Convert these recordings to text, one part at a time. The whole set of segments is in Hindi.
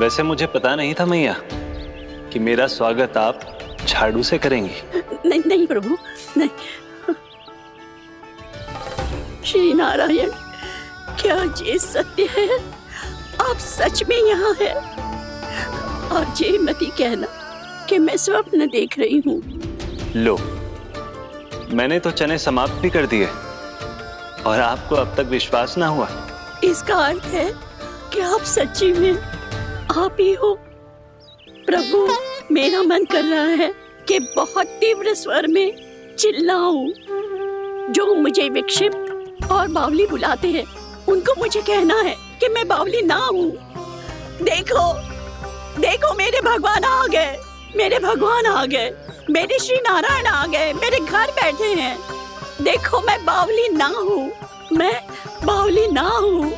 वैसे मुझे पता नहीं था मैया कि मेरा स्वागत आप झाड़ू से करेंगी। नहीं नहीं प्रभु, नहीं। श्री नारायण, क्या ये सत्य है? आप सच में यहाँ हैं? और ये मत कहना कि मैं स्वप्न देख रही हूँ। लो, मैंने तो चने समाप्त भी कर दिए और आपको अब तक विश्वास ना हुआ। इसका अर्थ है कि आप सच्ची में आप ही हो। प्रभु, मेरा मन कर रहा है कि बहुत तीव्र स्वर में चिल्लाऊं। जो मुझे विक्षिप्त और बावली बुलाते हैं, उनको मुझे कहना है कि मैं बावली ना हूँ। देखो, देखो, मेरे भगवान आ गए, मेरे भगवान आ गए, मेरे श्री नारायण आ गए, मेरे घर बैठे हैं। देखो, मैं बावली ना हूँ, मैं बावली ना हूँ।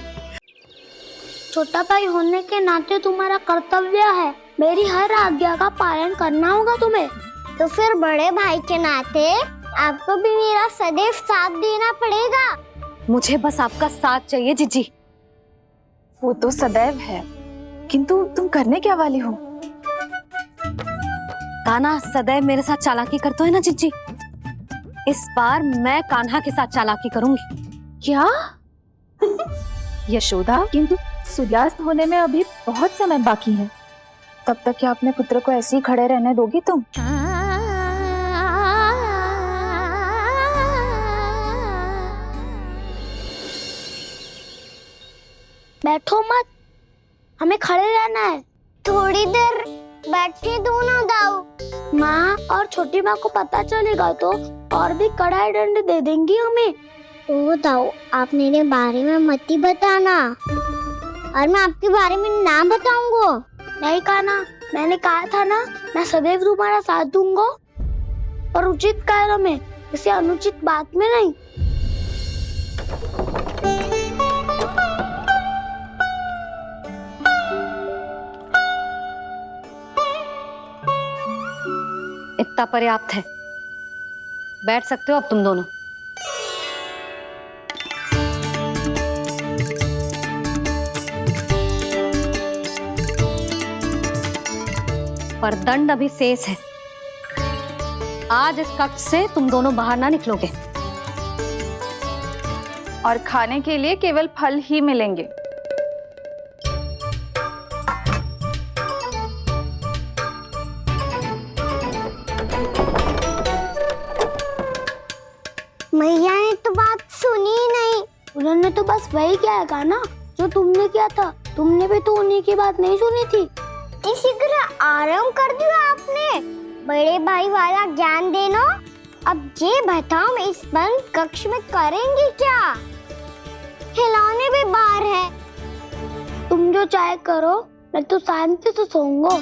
छोटा भाई होने के नाते तुम्हारा कर्तव्य है, मेरी हर आज्ञा का पालन करना होगा तुम्हें। तो फिर बड़े भाई के नाते आपको भी मेरा सदैव साथ देना पड़ेगा। मुझे बस आपका साथ चाहिए जीजी। वो तो सदैव है, किंतु तुम करने क्या वाली हो? कान्हा सदैव मेरे साथ चालाकी करता है ना जीजी। इस बार मैं कान्हा के साथ चालाकी करूंगी। क्या? यशोदा, किंतु सूर्यास्त होने में अभी बहुत समय बाकी है। तब तक क्या अपने पुत्र को ऐसे ही खड़े रहने दोगी तुम? बैठो मत, हमें खड़े रहना है। थोड़ी देर बैठे दो ना दाऊ। माँ और छोटी माँ को पता चलेगा तो और भी कड़ा दंड दे देंगी हमें। ओ दाऊ, आप मेरे बारे में मत ही बताना, और मैं आपके बारे में ना बताऊंगा। नहीं कान्हा, मैंने कहा था ना, मैं सदैव तुम्हारा साथ दूंगा, और उचित कार्य में, इसे अनुचित बात में नहीं। इतना पर्याप्त है, बैठ सकते हो अब तुम दोनों। पर दंड अभी शेष है। आज इस कक्ष से तुम दोनों बाहर ना निकलोगे। और खाने के लिए केवल फल ही मिलेंगे। मैया ने तो बात सुनी ही नहीं। उन्होंने तो बस वही किया है ना जो तुमने किया था। तुमने भी तो उन्हीं की बात नहीं सुनी थी। इसी तरह आराम कर दिया आपने। बड़े भाई वाला ज्ञान देना। अब ये बताओ, इस बंद कक्ष में करेंगे क्या? खिलौने भी बाहर है। तुम जो चाहे करो, मैं तो शांति से सोऊंगा।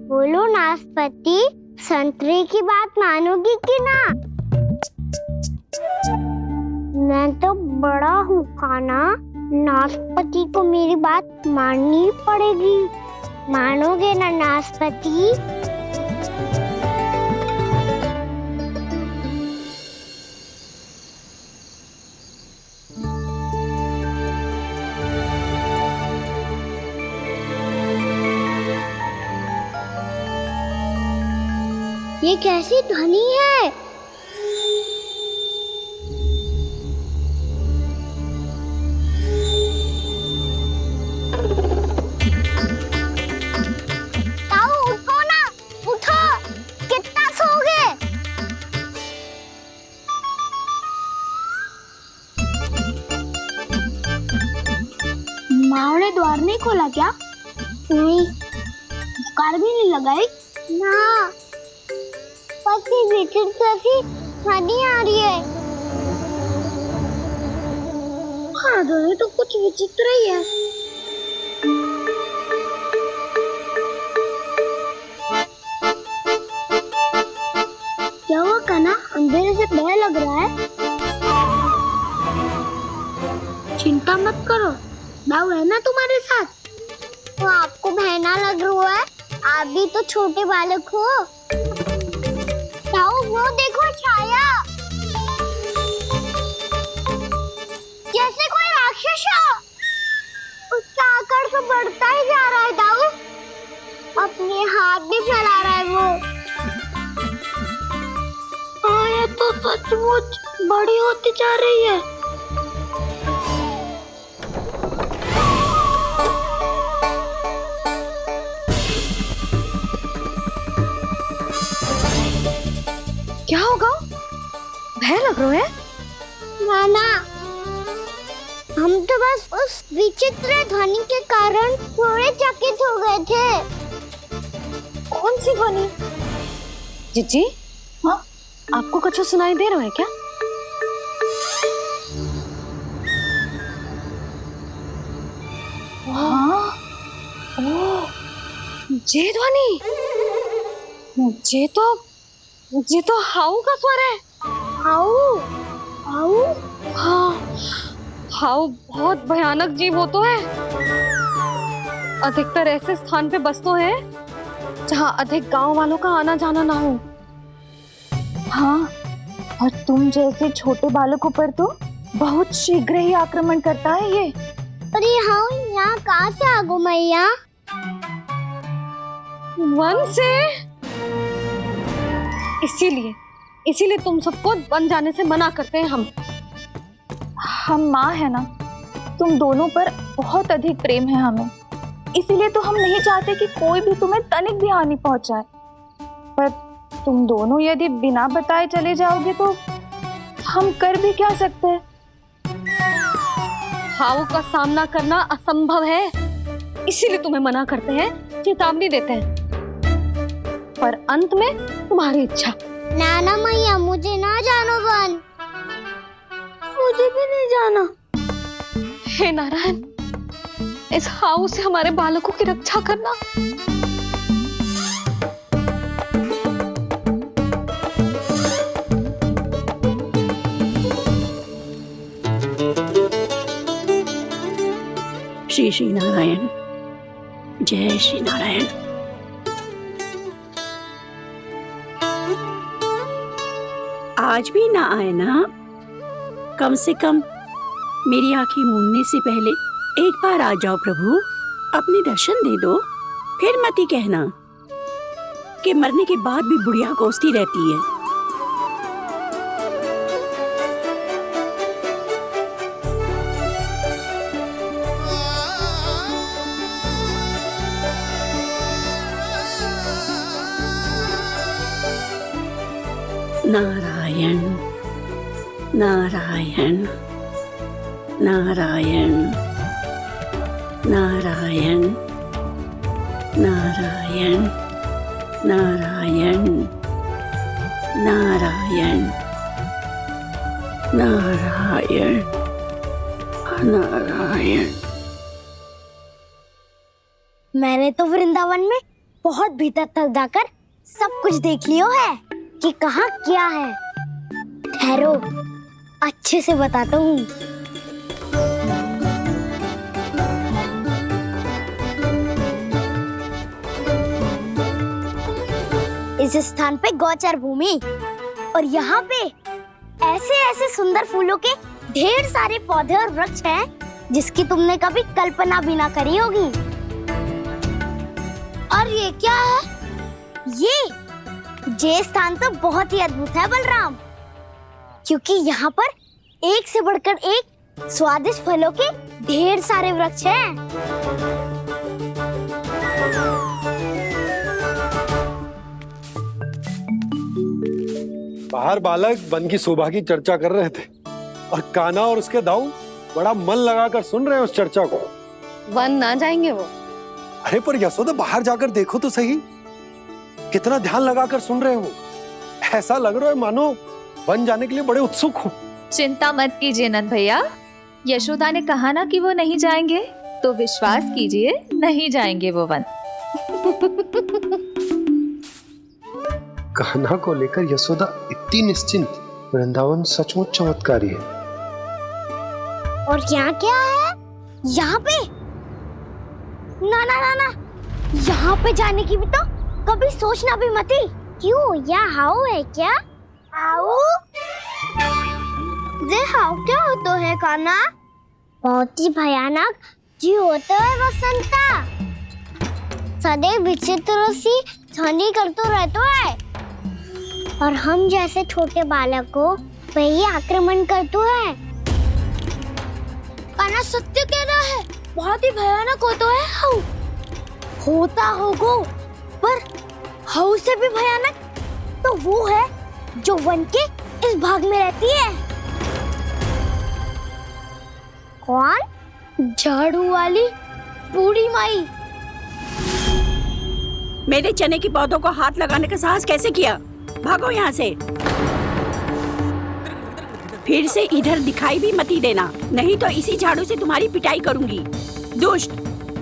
बोलो नाशपाती, संतरे की बात मानोगी कि ना? मैं तो बड़ा हूँ कान्हा, नाशपाती को मेरी बात माननी पड़ेगी। मानोगे ना नाशपाती? ये कैसी ध्वनि है? ताऊ, उठो ना, उठो। कितना सोओगे? माँ ने द्वार नहीं खोला क्या? नहीं। कार भी नहीं लगाई? ना, पसी भीतर जैसी ध्वनि आ रही है। हाँ, ध्वनि तो कुछ विचित्र ही है। क्या हुआ कना, अंधेरे से भय लग रहा है? चिंता मत करो, दाऊ है ना तुम्हारे साथ। तो आपको बहना लग रहा है, आप भी तो छोटे बालक हो। ताऊ वो देखो छाया, जैसे कोई राक्षस हो। उसका आकार तो बढ़ता ही जा रहा है दाऊ, अपने हाथ भी फैला रहा है वो। हाँ, ये तो सचमुच बड़ी होती जा रही है। क्या होगा? भय लग रहा है? नाना, हम तो बस उस विचित्र ध्वनि के कारण थोड़े चकित हो गए थे। कौन सी ध्वनि? जीजी, हाँ, आपको कुछ सुनाई दे रहा है क्या? हाँ, ओह, ये ध्वनि, ये तो हाउ का स्वर है। हाउ, हाउ, हाँ, हाउ बहुत भयानक जीव होता है। अधिकतर ऐसे स्थान पे बसते हैं जहाँ अधिक गांव वालों का आना जाना ना हो। हाँ, और तुम जैसे छोटे बालकों पर तो बहुत शीघ्र ही आक्रमण करता है ये। अरे हाउ यहाँ कहाँ से आ गो मैया? वन से। इसीलिए तुम सबको वन जाने से मना करते हैं हम माँ है ना, तुम दोनों पर बहुत अधिक प्रेम है हमें, इसीलिए तो हम नहीं चाहते कि कोई भी तुम्हें तनिक भी हानि पहुंचाए। पर तुम दोनों यदि बिना बताए चले जाओगे तो हम कर भी क्या सकते हैं? हाउ का सामना करना असंभव है, इसीलिए तुम्हें मना करते हैं, चेतावनी देते हैं। पर अंत में तुम्हारी इच्छा। नाना मैया मुझे ना जानो वन। मुझे भी नहीं जाना। हे नारायण, इस हाउ से हमारे बालकों की रक्षा करना। श्री श्री नारायण, जय श्री नारायण। आज भी ना आए ना? कम से कम मेरी आंखें मूंदने से पहले एक बार आ जाओ प्रभु, अपने दर्शन दे दो। फिर मत ही कहना कि मरने के बाद भी बुढ़िया कोसती रहती है। नारायण नारायण नारायण नारायण नारायण नारायण नारायण नारायण नारायण। मैंने तो वृंदावन में बहुत भीतर तक जाकर सब कुछ देख लियो है कि कहाँ क्या है। ठहरो, अच्छे से बताता हूँ। इस स्थान पे गोचर भूमि और यहाँ पे ऐसे ऐसे सुंदर फूलों के ढेर सारे पौधे और वृक्ष हैं जिसकी तुमने कभी कल्पना भी ना करी होगी। और ये क्या है? ये स्थान तो बहुत ही अद्भुत है बलराम, क्योंकि यहाँ पर एक से बढ़कर एक स्वादिष्ट फलों के ढेर सारे वृक्ष हैं। बाहर बालक वन की शोभा की चर्चा कर रहे थे और कान्हा और उसके दाऊ बड़ा मन लगाकर सुन रहे हैं उस चर्चा को। वन ना जाएंगे वो। अरे पर यशोदा, बाहर जाकर देखो तो सही, कितना ध्यान लगाकर सुन रहे हो। ऐसा लग रहा है मानो वन जाने के लिए बड़े उत्सुक हो। चिंता मत कीजिए नंद भैया, यशोदा ने कहा ना कि वो नहीं जाएंगे, तो विश्वास कीजिए नहीं जाएंगे वो वन। कान्हा को लेकर यशोदा इतनी निश्चिंत, वृंदावन सचमुच चमत्कारी है। और यहाँ क्या है? यहाँ पे? ना ना ना ना, यहाँ पे जाने की भी तो कभी सोचना भी मत ही। क्यों, यहाँ हाउ है क्या? हाउ? ये हाउ क्या होता है कान्हा? बहुत ही भयानक जी होता है बसंता। सदैव विचित्र सी ध्वनि करते रहता है और हम जैसे छोटे बालक को वही आक्रमण करते हैं। कान्हा सत्य कह रहा है, बहुत ही भयानक होता है हाउ। होता होगा, पर हाउ से भी भयानक तो वो है जो वन के इस भाग में रहती है। कौन? झाड़ू वाली बूढ़ी माई। मेरे चने की पौधों को हाथ लगाने का साहस कैसे किया? भागो यहाँ से। फिर से इधर दिखाई भी मत ही देना, नहीं तो इसी झाड़ू से तुम्हारी पिटाई करूंगी। दुष्ट,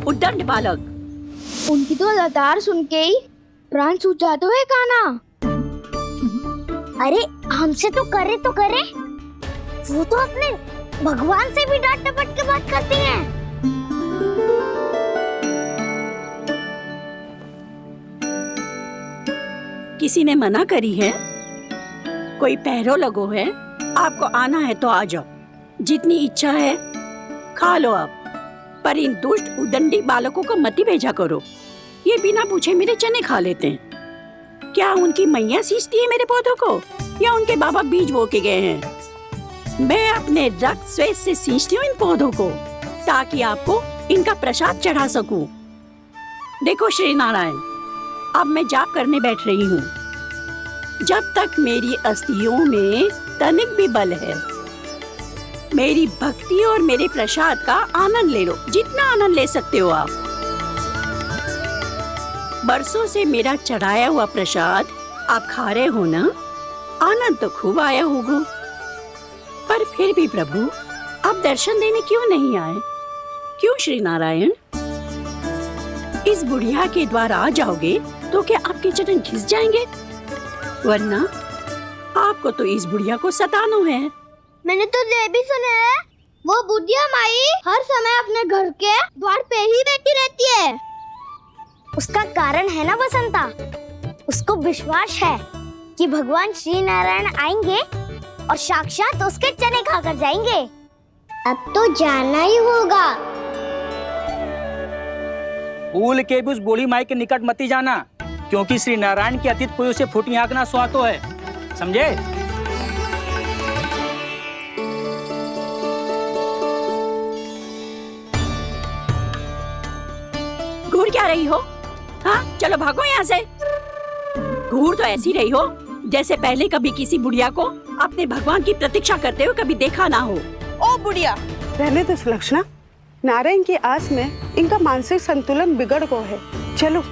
उद्दंड बालक। उनकी तो लतार सुन के ही प्राण छूट जाते हैं कान्हा। अरे हमसे तो करे, वो तो अपने भगवान से भी डांट डपट के बात करती हैं। किसी ने मना करी है? कोई पैरों लगो है? आपको आना है तो आ जाओ, जितनी इच्छा है खा लो आप, पर इन दुष्ट उदंडी बालकों को मत ही भेजा करो। ये बिना पूछे मेरे चने खा लेते हैं। क्या उनकी मैया सींचती है मेरे पौधों को, या उनके बाबा बीज बो के गए हैं? मैं अपने रक्त स्वेद से सींचती हूँ इन पौधों को, ताकि आपको इनका प्रसाद चढ़ा सकूं। देखो श्री नारायण, अब मैं जाप करने बैठ रही हूँ। जब तक मेरी अस्थियों में तनिक भी बल है, मेरी भक्ति और मेरे प्रसाद का आनंद ले लो, जितना आनंद ले सकते हो आप। बरसों से मेरा चढ़ाया हुआ प्रसाद आप खा रहे हो ना, आनंद तो खूब आया होगा। पर फिर भी प्रभु, आप दर्शन देने क्यों नहीं आए? क्यों श्री नारायण? इस बुढ़िया के द्वार आ जाओगे तो क्या आपके चरण घिस जाएंगे? वरना आपको तो इस बुढ़िया को सताना है। मैंने तो ये भी सुना है, वो बुढ़िया माई हर समय अपने घर के द्वार पे ही बैठी रहती है। उसका कारण है ना बसंता, उसको विश्वास है कि भगवान श्री नारायण आएंगे और साक्षात उसके चने खाकर जाएंगे। अब तो जाना ही होगा। भूल के भी उस बूढ़ी माई के निकट मत ही जाना, क्योंकि श्री नारायण की अतीत कोई उसे फूटी आंख ना सुहातो है, समझे? घूर क्या रही हो? हाँ, चलो भागो यहाँ से। घूर तो ऐसी रही हो जैसे पहले कभी किसी बुढ़िया को अपने भगवान की प्रतीक्षा करते हुए कभी देखा ना हो। ओ बुढ़िया, रहने दो सुलक्षणा। नारायण की आस में इनका मानसिक संतुलन बिगड़ गया है। चलो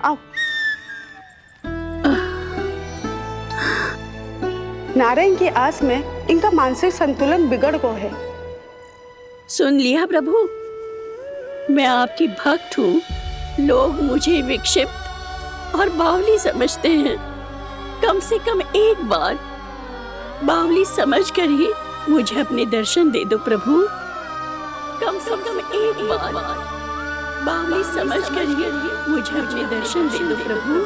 आओ। नारायण की आस में इनका मानसिक संतुलन बिगड़ गया है। सुन लिया प्रभु, मैं आपकी भक्त हूँ। लोग मुझे विक्षिप्त और बावली समझते हैं। कम से कम एक बार बावली समझकर ही मुझे अपने दर्शन दे दो प्रभु। कम से कम एक बार बावली समझकर ही मुझे अपने दर्शन दे दो प्रभु।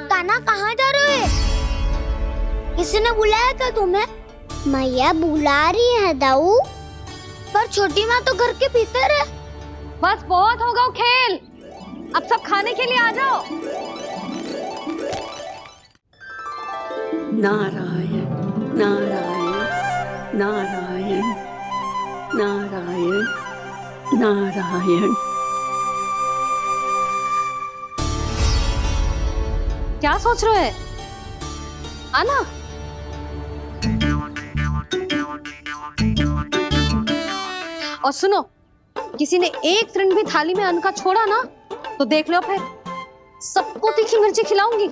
कान्हा कहाँ जा रहे हो? किसी ने बुलाया था तुम्हें? मैया बुला रही है दाऊ। पर छोटी माँ तो घर के भीतर है। बस बहुत होगा वो खेल, अब सब खाने के लिए आ जाओ। नारायण नारायण नारायण नारायण नारायण। क्या सोच रहे हैं? आना। और सुनो, किसी ने एक तृण भी थाली में अन्न का छोड़ा ना, तो देख लो फिर सबको तीखी मिर्ची खिलाऊंगी।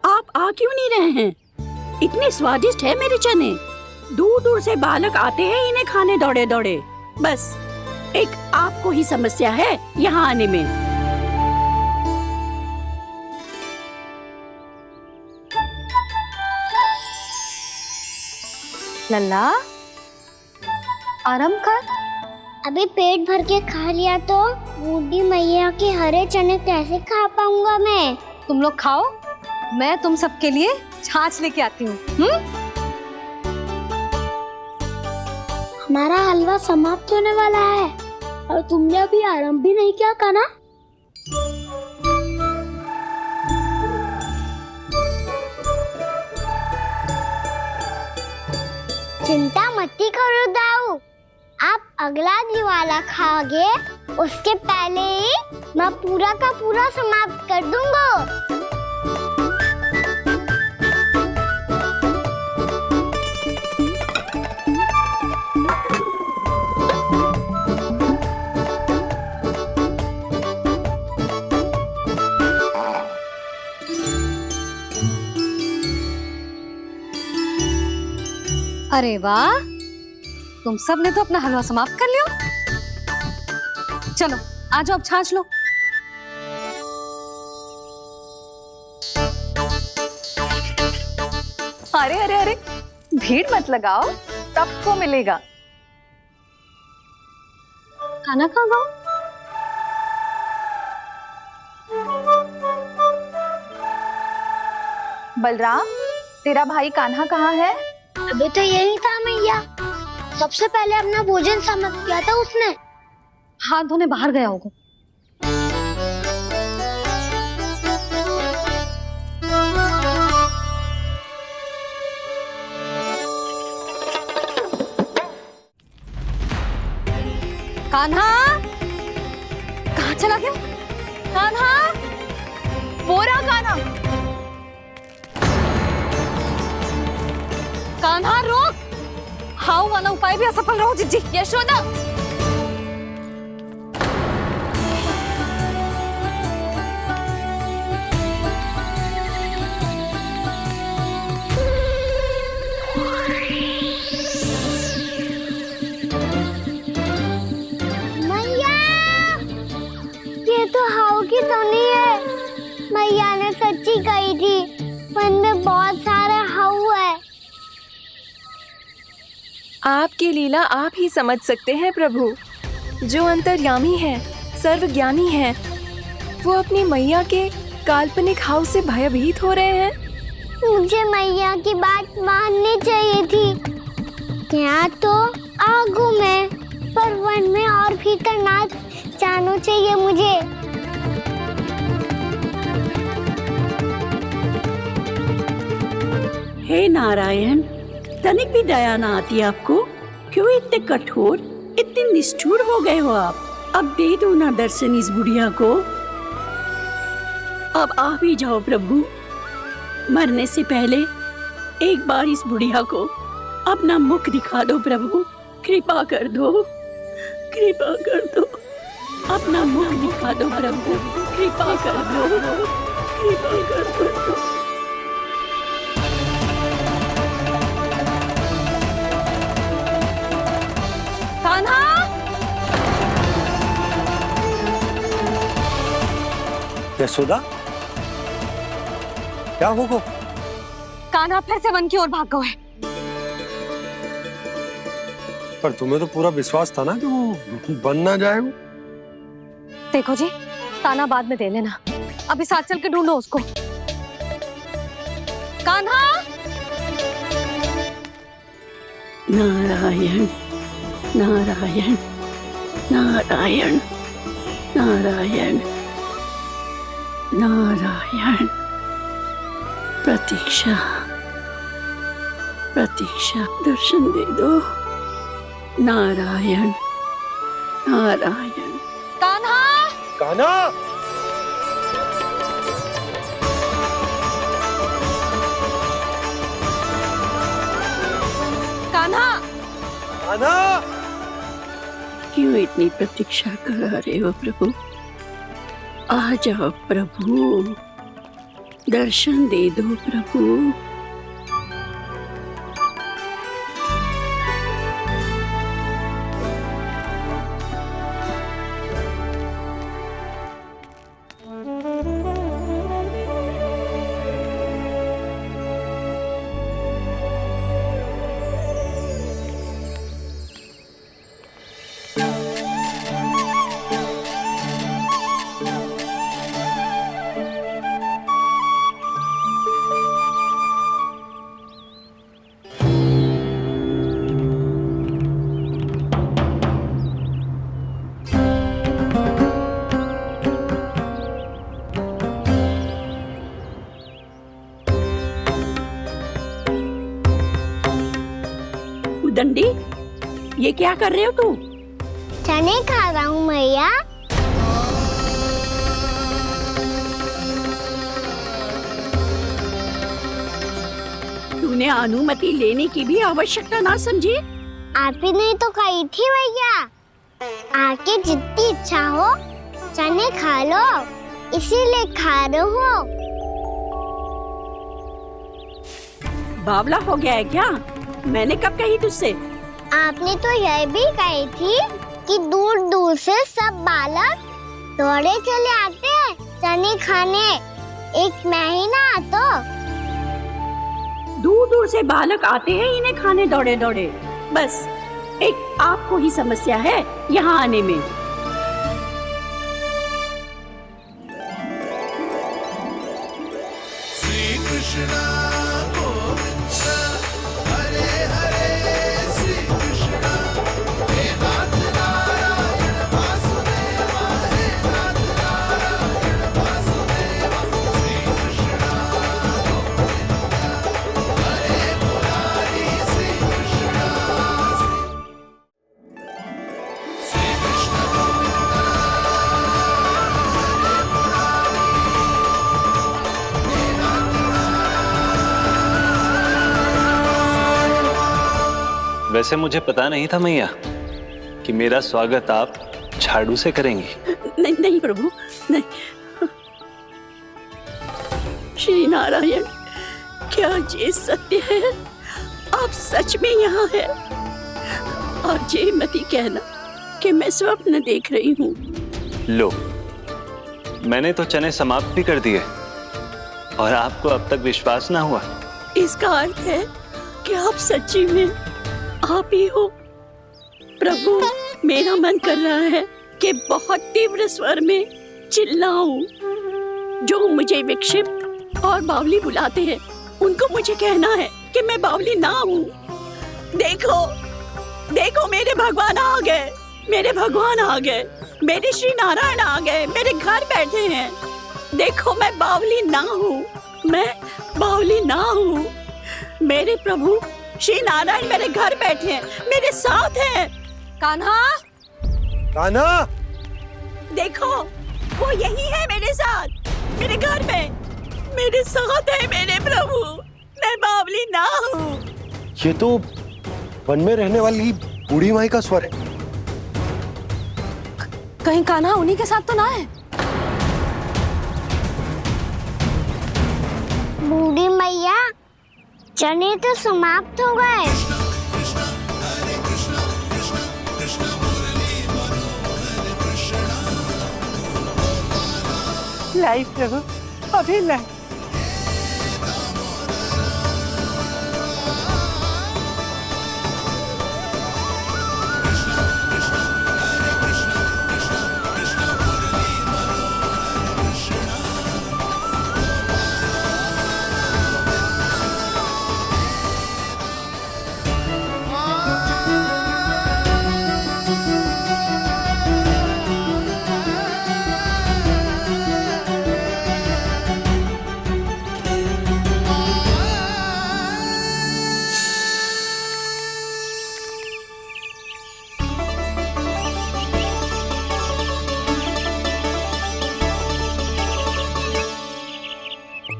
आप आ क्यों नहीं रहे हैं? इतने स्वादिष्ट है मेरे चने। दूर दूर से बालक आते हैं इन्हें खाने दौड़े दौड़े। बस एक आपको ही समस्या है यहाँ आने में। लल्ला आराम कर। अभी पेट भर के खा लिया तो बूढ़ी मैया के हरे चने कैसे खा पाऊंगा मैं? तुम लोग खाओ, मैं तुम सबके लिए छाछ लेके आती हूँ। हमारा हलवा समाप्त होने वाला है और तुमने अभी आराम भी नहीं किया कान्हा। चिंता मत करो दाऊ, आप अगला दिवाला खाओगे उसके पहले ही मैं पूरा का पूरा समाप्त कर दूंगा। अरे वाह, तुम सब ने तो अपना हलवा समाप्त कर लिया। चलो आ जाओ, अब छाछ लो। अरे अरे अरे, भीड़ मत लगाओ, सबको मिलेगा। खाना खा गो। बलराम, तेरा भाई कान्हा कहाँ है? अभी तो यही था मैया, सबसे पहले अपना भोजन समाप्त किया था उसने। हाथ धोने बाहर गया होगा। कान्हा कहाँ चला गया? कान्हा, वो रहा कान्हा। कान्हा रोक, हाउ वाला उपाय भी असफल रहो जिज्जी। यशोदा, मैया, ये तो हाउ की तो नहीं है। मैया ने सच्ची कही थी, मन में बहुत सारे हाउ है। आपकी लीला आप ही समझ सकते हैं प्रभु। जो अंतर्यामी है, सर्वज्ञानी है, वो अपनी मैया के काल्पनिक हाव से भयभीत हो रहे हैं। मुझे मैया की बात माननी चाहिए थी। यहाँ तो आगू में, पर वन में और भीतर ना जाना चाहिए मुझे। हे नारायण, तनिक भी दया ना आती आपको? क्यों इतने कठोर, इतने निष्ठुर हो गए हो आप? अब दे दो ना दर्शन इस बुढ़िया को। अब आप ही जाओ प्रभु, मरने से पहले एक बार इस बुढ़िया को अपना मुख दिखा दो प्रभु। कृपा कर दो, कृपा कर दो, अपना मुख दिखा दो प्रभु। कृपा कर दो, कृपा कर दो। कान्हा, यशोदा, क्या होगा? कान्हा फिर से वन की ओर भाग गया है। पर तुम्हें तो पूरा विश्वास था ना कि वो बन ना जाए। वो देखो जी, ताना बाद में दे लेना, अभी साथ चल के ढूंढो उसको। कान्हा, नारायण नारायण नारायण नारायण नारायण। प्रतीक्षा प्रतीक्षा, दर्शन दे दो। नारायण नारायण। कान्हा, कान्हा, कान्हा, कान्हा, क्यों इतनी प्रतीक्षा करा रहे हो प्रभु? आ जाओ प्रभु, दर्शन दे दो प्रभु। उद्दंडी, ये क्या कर रहे हो तू? चने खा रहा हूँ मैया। तूने अनुमति लेने की भी आवश्यकता ना समझी? आप ही ने तो कही थी भैया, आके जितनी इच्छा हो चने खा लो, इसीलिए खा रहे हो। बावला हो गया है क्या? मैंने कब कही तुझसे? आपने तो यह भी कही थी कि दूर दूर से सब बालक दौड़े चले आते हैं चने खाने, एक महीना तो दूर दूर से बालक आते हैं इन्हें खाने दौड़े दौड़े। बस एक आपको ही समस्या है यहाँ आने में। वैसे मुझे पता नहीं था मैया कि मेरा स्वागत आप झाड़ू से करेंगी। नहीं नहीं प्रभु, नहीं। श्री नारायण, क्या ये सत्य है? आप सच में यहाँ हैं? और ये मत ही कहना कि मैं स्वप्न देख रही हूँ। लो, मैंने तो चने समाप्त भी कर दिए और आपको अब तक विश्वास ना हुआ। इसका अर्थ है कि आप सच्ची में आप ही हो। प्रभु, मेरा मन कर रहा है कि बहुत तीव्र स्वर में चिल्लाऊं। जो मुझे विक्षिप्त और बावली बुलाते हैं उनको मुझे कहना है कि मैं बावली ना हूँ। देखो देखो, मेरे भगवान आ गए, मेरे भगवान आ गए, मेरे श्री नारायण आ गए, मेरे घर बैठे हैं। देखो, मैं बावली ना हूँ, मैं बावली ना हूँ। मेरे प्रभु श्री नारायण मेरे घर बैठे हैं, मेरे साथ हैं। कान्हा, कान्हा, देखो वो यही है मेरे साथ, मेरे घर में मेरे साथ है मेरे प्रभु। मैं बावली ना हूँ। ये तो वन में रहने वाली बूढ़ी माई का स्वर है। कहीं कान्हा उन्हीं के साथ तो ना है? बूढ़ी मैया, चने तो समाप्त हो गए। लाई प्रभु, अभी लाई।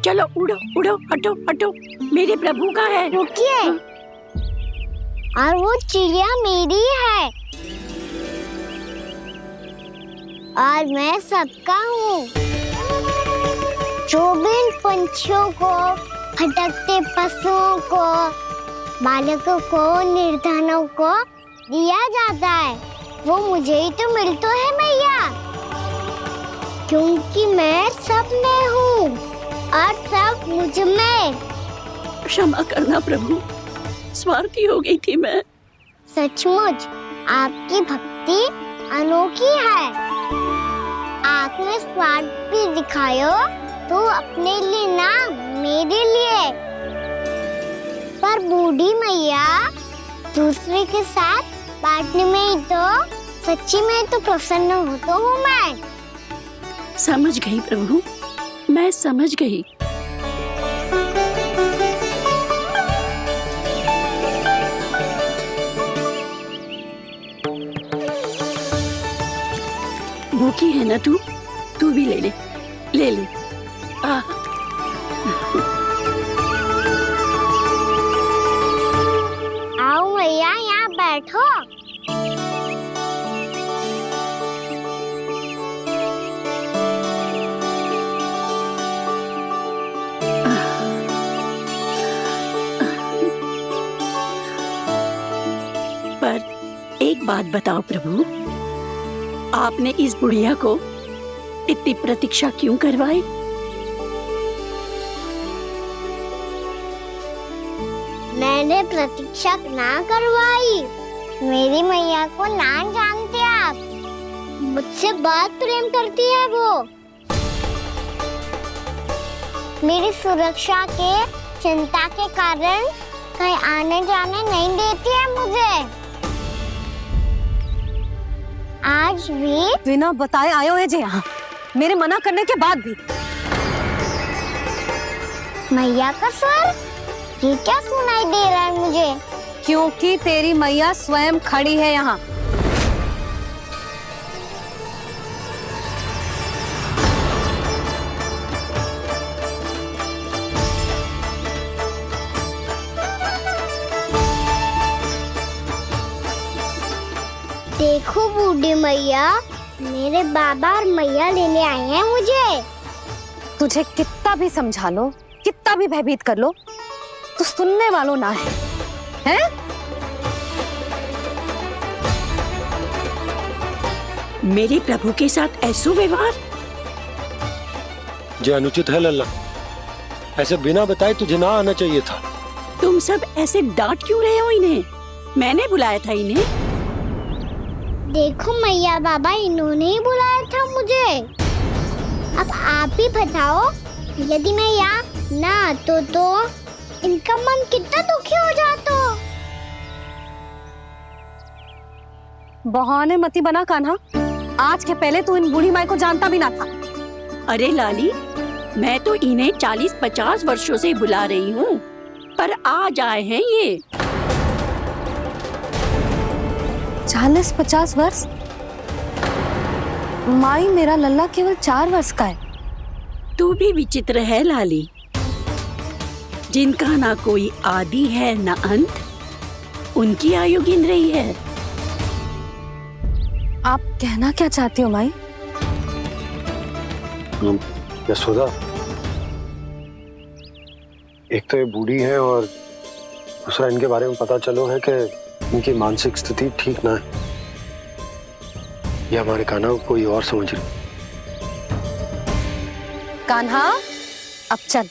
चलो उड़ो उड़ो, हटो हटो, मेरे प्रभु का है। रुकिए, और वो चिड़िया मेरी है और मैं सबका हूँ। जो भी इन पंछियों को, भटकते पशुओं को, बालकों को, निर्धनों को दिया जाता है, वो मुझे ही तो मिलता है मैया, क्योंकि मैं सब में हूँ और सब मुझ में। क्षमा करना प्रभु, स्वार्थी हो गई थी मैं। सचमुच आपकी भक्ति अनोखी है। आपने स्वार्थ भी दिखायो तो अपने लिए ना, मेरे लिए। पर बूढ़ी मैया, दूसरे के साथ बांटने में ही तो सच्ची में तो प्रसन्न होता हूँ मैं। समझ गई प्रभु, मैं समझ गई। भूखी है ना तू भी ले ले, ले ले। आओ मैया, यहाँ बैठो। पर एक बात बताओ प्रभु, आपने इस बुढ़िया को इतनी प्रतीक्षा क्यों करवाई? मैंने प्रतीक्षा ना करवाई। मेरी मैया को ना जानते आप, मुझसे बहुत प्रेम करती है वो। मेरी सुरक्षा के चिंता के कारण कहीं आने जाने नहीं देती है मुझे। आज भी बिना बताए आयो है जे यहाँ, मेरे मना करने के बाद भी। मैया का स्वर, ये क्या सुनाई दे रहा है मुझे? क्योंकि तेरी मैया स्वयं खड़ी है यहाँ। देखो बूढ़ी मैया, मेरे बाबा और मैया लेने आए हैं मुझे। तुझे कितना भी समझा लो, कितना भी भयभीत कर लो, तो सुनने वालों ना है, हैं? मेरे प्रभु के साथ ऐसा व्यवहार जो अनुचित है लल्ला। ऐसे बिना बताए तुझे ना आना चाहिए था। तुम सब ऐसे डांट क्यों रहे हो इन्हें? मैंने बुलाया था इन्हें। देखो मैया बाबा, इन्होंने ही बुलाया था मुझे। अब आप ही बताओ, यदि मैं यहाँ ना आतो तो इनका मन कितना दुखी हो जाता। बहाने मती बना कान्हा, आज के पहले तू इन बूढ़ी माई को जानता भी ना था। अरे लाली, मैं तो इन्हें 40-50 वर्षों से बुला रही हूँ, पर आज आए हैं ये। 40-50 वर्ष? माई, मेरा लल्ला केवल 4 वर्ष का है। तू भी विचित्र है लाली, जिनका ना कोई आदि है ना अंत, उनकी आयु गिन रही है। आप कहना क्या चाहती हो माई? यशोदा, एक तो ये बूढ़ी है और दूसरा इनके बारे में पता चलो है कि इनकी मानसिक स्थिति ठीक ना है। ये हमारे कान्हा को कोई और समझ रही। कान्हा, अब चल।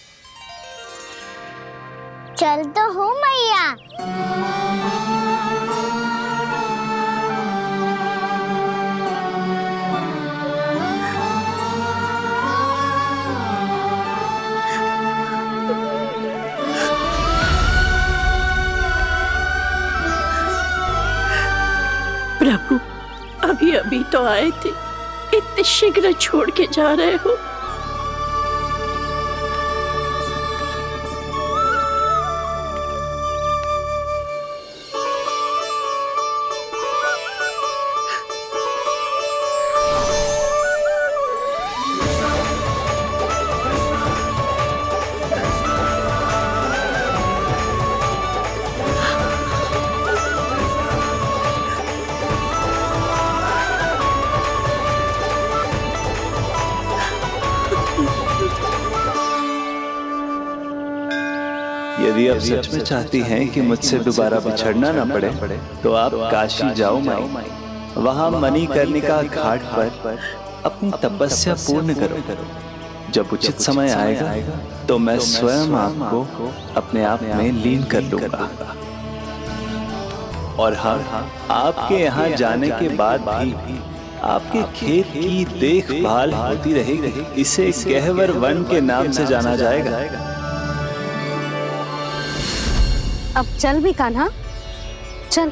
चल तो हूँ मैया। प्रभु, अभी अभी तो आए थे, इतने शीघ्र छोड़ के जा रहे हो? यदि आप सच में चाहती हैं कि मुझसे दोबारा बिछड़ना ना पड़े, तो आप काशी जाओ माई। वहां मणिकर्णिका घाट पर अपनी तपस्या पूर्ण करो। जब उचित समय आएगा तो मैं स्वयं आपको अपने आप में लीन कर लूंगा। और हाँ, आपके यहाँ जाने के बाद भी आपके खेत की देखभाल होती रहेगी। इसे गहवर वन के नाम से जाना जाएगा। अब चल भी कान्हा, चल।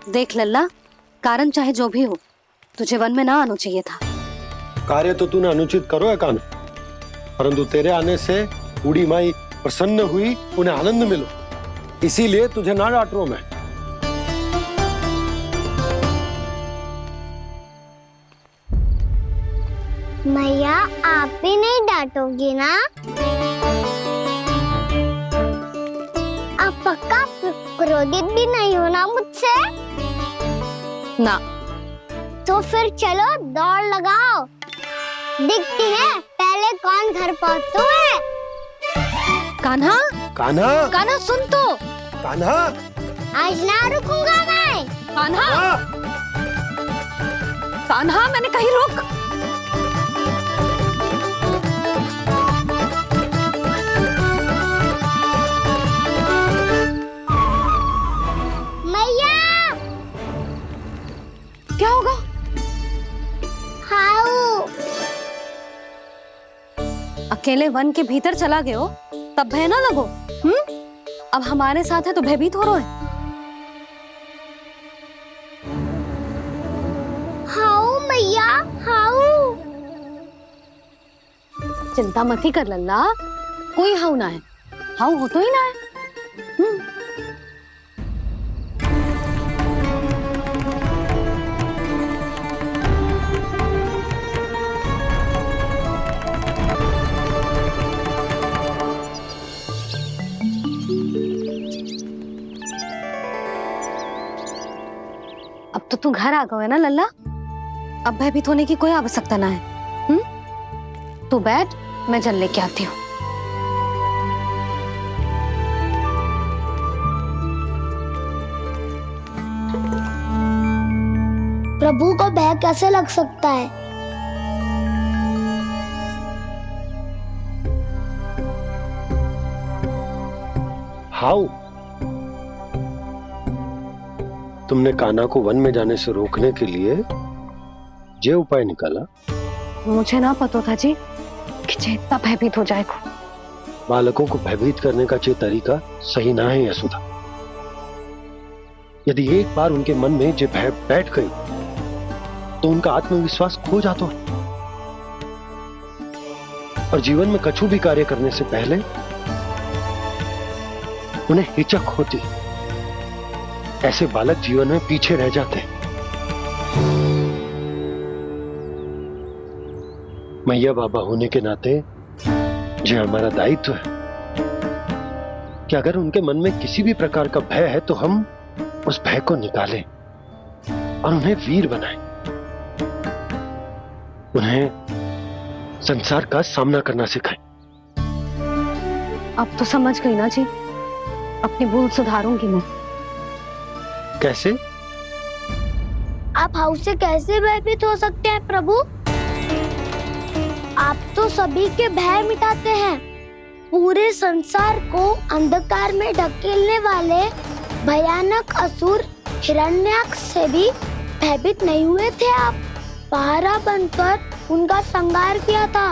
देख लल्ला, कारण चाहे जो भी हो, तुझे वन में ना आना चाहिए था। कार्य तो तूने अनुचित करो है कान्हा, परंतु तेरे आने से बूढ़ी माई प्रसन्न हुई, उन्हें आनंद मिलो, इसीलिए तुझे ना डांट रहा हूं मैं। मैया आप भी नहीं डांटोगी ना? आप पक्का क्रोधित भी नहीं हो ना मुझसे? ना। तो फिर चलो दौड़ लगाओ, दिखती है पहले कौन घर पहुंचता है। कान्हा, कान्हा, कान्हा सुन तो। कान्हा, आज ना रुकूंगा मैं। कान्हा, कान्हा मैंने कहीं रुक। मैया, क्या होगा? हाउ अकेले वन के भीतर चला गए हो तब भय ना लगो। अब हमारे साथ है तो भयभीत हो रहे हो। हाउ मैया, हाउ। चिंता मत ही कर लल्ला, कोई हाउ ना है, हाउ हो तो ही ना है। अब तो तू घर आ गया है ना लल्ला, अब भयभीत होने की कोई आवश्यकता ना है। तू बैठ, मैं जल लेके आती हूँ। प्रभु को भय कैसे लग सकता है? हाउ? तुमने कान्हा को वन में जाने से रोकने के लिए ये उपाय निकाला? मुझे ना पता था जी कि इतना भयभीत हो जाएगा। बालकों को भयभीत करने का ये तरीका सही ना है यशोदा। यदि एक बार उनके मन में ये भय बैठ गई तो उनका आत्मविश्वास खो जाता है और जीवन में कछु भी कार्य करने से पहले उन्हें हिचक होती। ऐसे बालक जीवन में पीछे रह जाते हैं। मैया बाबा होने के नाते ये हमारा दायित्व है कि अगर उनके मन में किसी भी प्रकार का भय है तो हम उस भय को निकालें और उन्हें वीर बनाएं, उन्हें संसार का सामना करना सिखाएं। अब तो समझ गई ना जी, अपनी भूल सुधारूंगी मैं। कैसे? आप हाउ से कैसे भयभीत हो सकते हैं प्रभु? आप तो सभी के भय मिटाते हैं। पूरे संसार को अंधकार में ढकेलने वाले भयानक असुर हिरण्याक्ष से भी भयभीत नहीं हुए थे आप। पहरा बनकर उनका संहार किया था।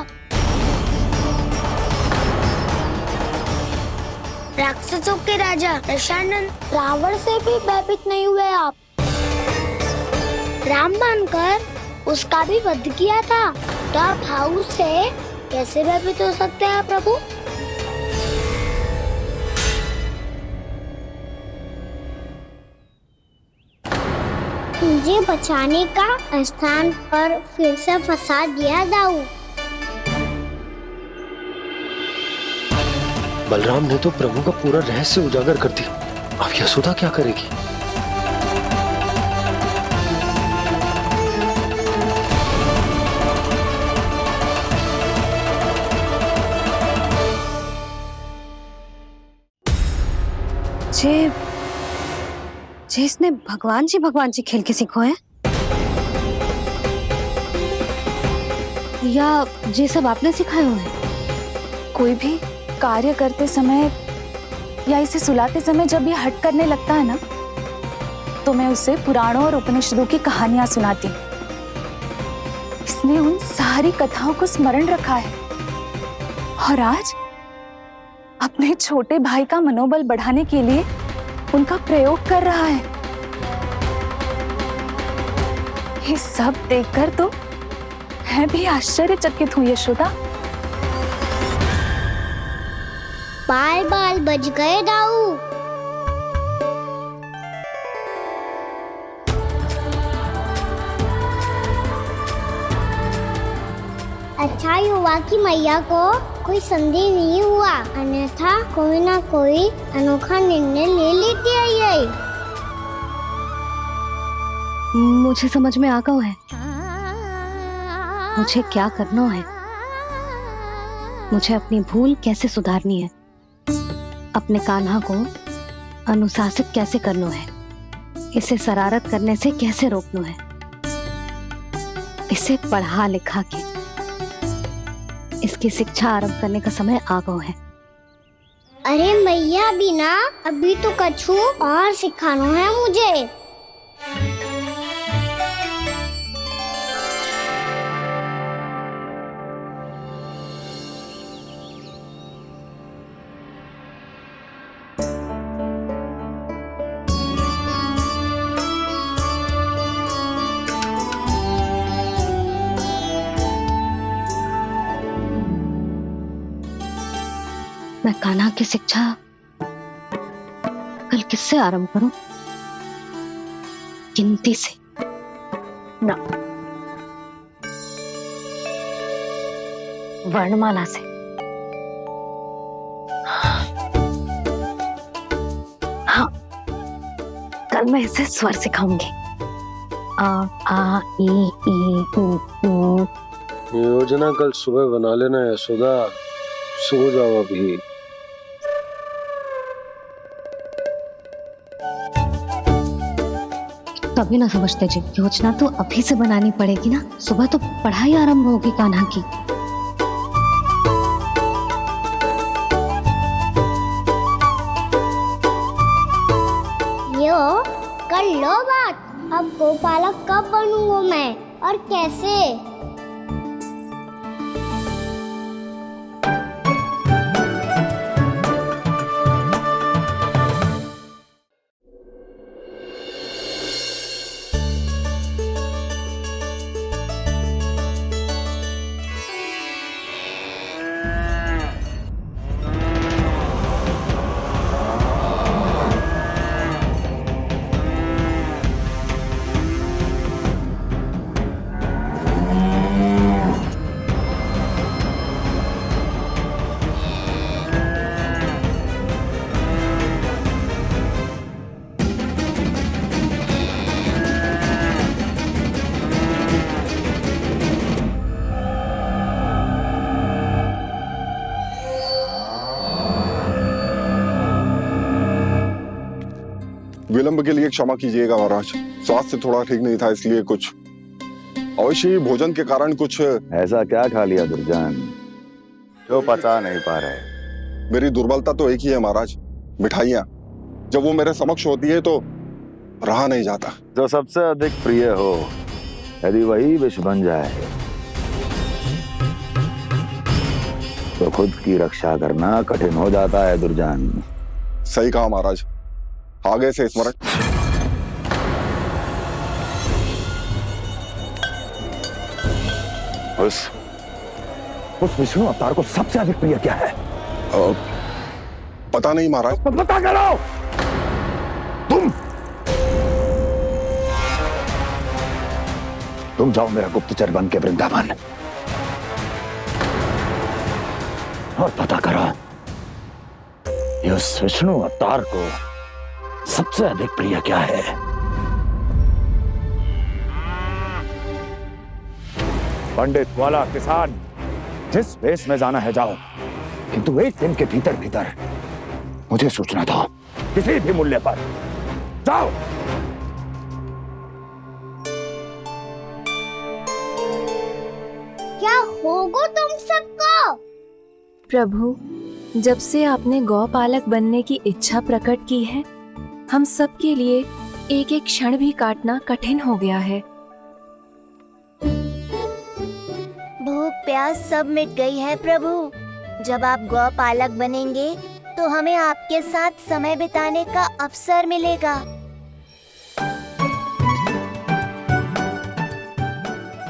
राक्षसों के राजा दशानन रावण से भी भयभीत नहीं हुए आप। राम बनकर उसका भी वध किया था, तो आप हाउ से कैसे भयभीत हो सकते हैं प्रभु? मुझे बचाने का स्थान पर फिर से फंसा दिया दाऊ। बलराम ने तो प्रभु का पूरा रहस्य उजागर कर दिया। अब यशोदा क्या करेगी? जे इसने भगवान जी खेल के सीखो है, या जे सब आपने सिखाए हुए हैं? कोई भी कार्य करते समय या इसे सुलाते समय जब ये हट करने लगता है ना, तो मैं उसे पुराणों और उपनिषदों की कहानियां सुनाती हूँ। इसने उन सारी कथाओं को स्मरण रखा है और आज अपने छोटे भाई का मनोबल बढ़ाने के लिए उनका प्रयोग कर रहा है। ये सब देखकर तो मैं भी आश्चर्यचकित हुई यशोदा। बाल बाल बच गए दाऊ। अच्छा हुआ कि मैया को कोई संदेह नहीं हुआ, अन्यथा कोई ना कोई अनोखा निर्णय ले लेती है ये। मुझे समझ में आ गया है मुझे क्या करना है। मुझे अपनी भूल कैसे सुधारनी है, अपने कान्हा को अनुशासित कैसे करना है, इसे शरारत करने से कैसे रोकना है, इसे पढ़ा लिखा के इसकी शिक्षा आरंभ करने का समय आ गया है। अरे मैया बिना अभी तो कछु और सिखाना है मुझे। मैं कान्हा की शिक्षा कल किससे आरंभ करूं? गिनती से ना, वर्णमाला से। हाँ, कल मैं इसे स्वर सिखाऊंगी। आ ई ऊ। योजना कल सुबह बना लेना यशोदा, सो जाओ अभी। कभी ना समझते जी, योजना तो अभी से बनानी पड़ेगी ना, सुबह तो पढ़ाई आरंभ होगी कान्हा की। यो कर लो बात, अब गोपालक कब बनूंगा मैं और कैसे? विलंब के लिए क्षमा कीजिएगा महाराज, स्वास्थ्य थोड़ा ठीक नहीं था इसलिए कुछ अवश्य ही भोजन के कारण कुछ। ऐसा क्या खा लिया दुर्जन जो पचा नहीं पा रहे? मेरी दुर्बलता तो एक ही है महाराज, मिठाइयाँ। जब वो मेरे समक्ष होती है तो रहा नहीं जाता। जो सबसे अधिक प्रिय हो, यदि वही विष बन जाए तो खुद की रक्षा करना कठिन हो जाता है दुर्जन। सही कहा महाराज, आगे से स्मरण। उस विष्णु अवतार को सबसे अधिक प्रिय क्या है? पता नहीं महाराज। बता करो तुम जाओ मेरा गुप्तचर बन के वृंदावन और पता करो उस विष्णु अवतार को सबसे अधिक प्रिय क्या है। पंडित वाला किसान, जिस वेश में जाना है जाओ, किंतु एक दिन के भीतर भीतर मुझे सूचना दो, किसी भी मूल्य पर। जाओ। क्या होगा तुम सबको? प्रभु, जब से आपने गौपालक बनने की इच्छा प्रकट की है, हम सब के लिए एक एक क्षण भी काटना कठिन हो गया है। भूख प्यास सब मिट गई है प्रभु। जब आप गौपालक बनेंगे तो हमें आपके साथ समय बिताने का अवसर मिलेगा।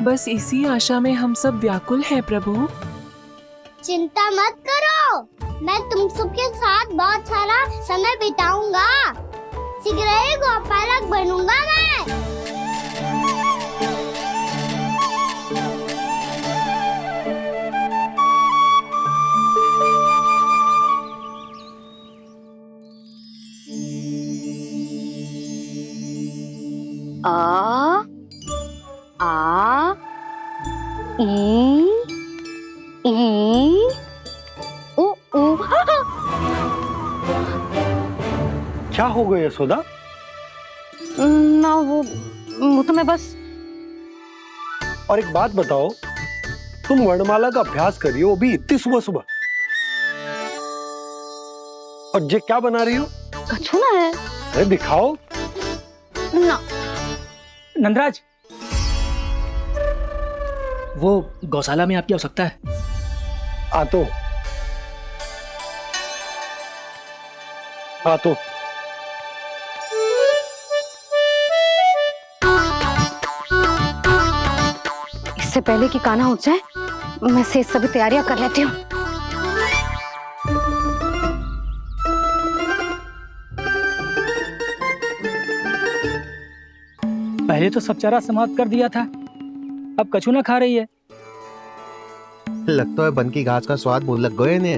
बस इसी आशा में हम सब व्याकुल हैं प्रभु। चिंता मत करो, मैं तुम सबके साथ बहुत सारा समय बिताऊंगा। शीघ्र ही गोपालक बनूंगा मैं। आ आ ई उ उ। क्या हो गया यशोदा? ना वो तो मैं बस। और एक बात बताओ, तुम वर्णमाला का अभ्यास कर रही हो, वो भी इतनी सुबह सुबह, और ये क्या बना रही हो? कछुआ है। अरे दिखाओ ना। नंदराज, वो गौशाला में आपकी आवश्यकता है। आतो आतो। इससे पहले कि कान्हा उठ जाए, मैं से सभी तैयारियां कर लेती हूँ। पहले तो सब चारा समाप्त कर दिया था, अब कछू ना खा रही है। लगता है बन की घास का स्वाद भूल लग गए ने।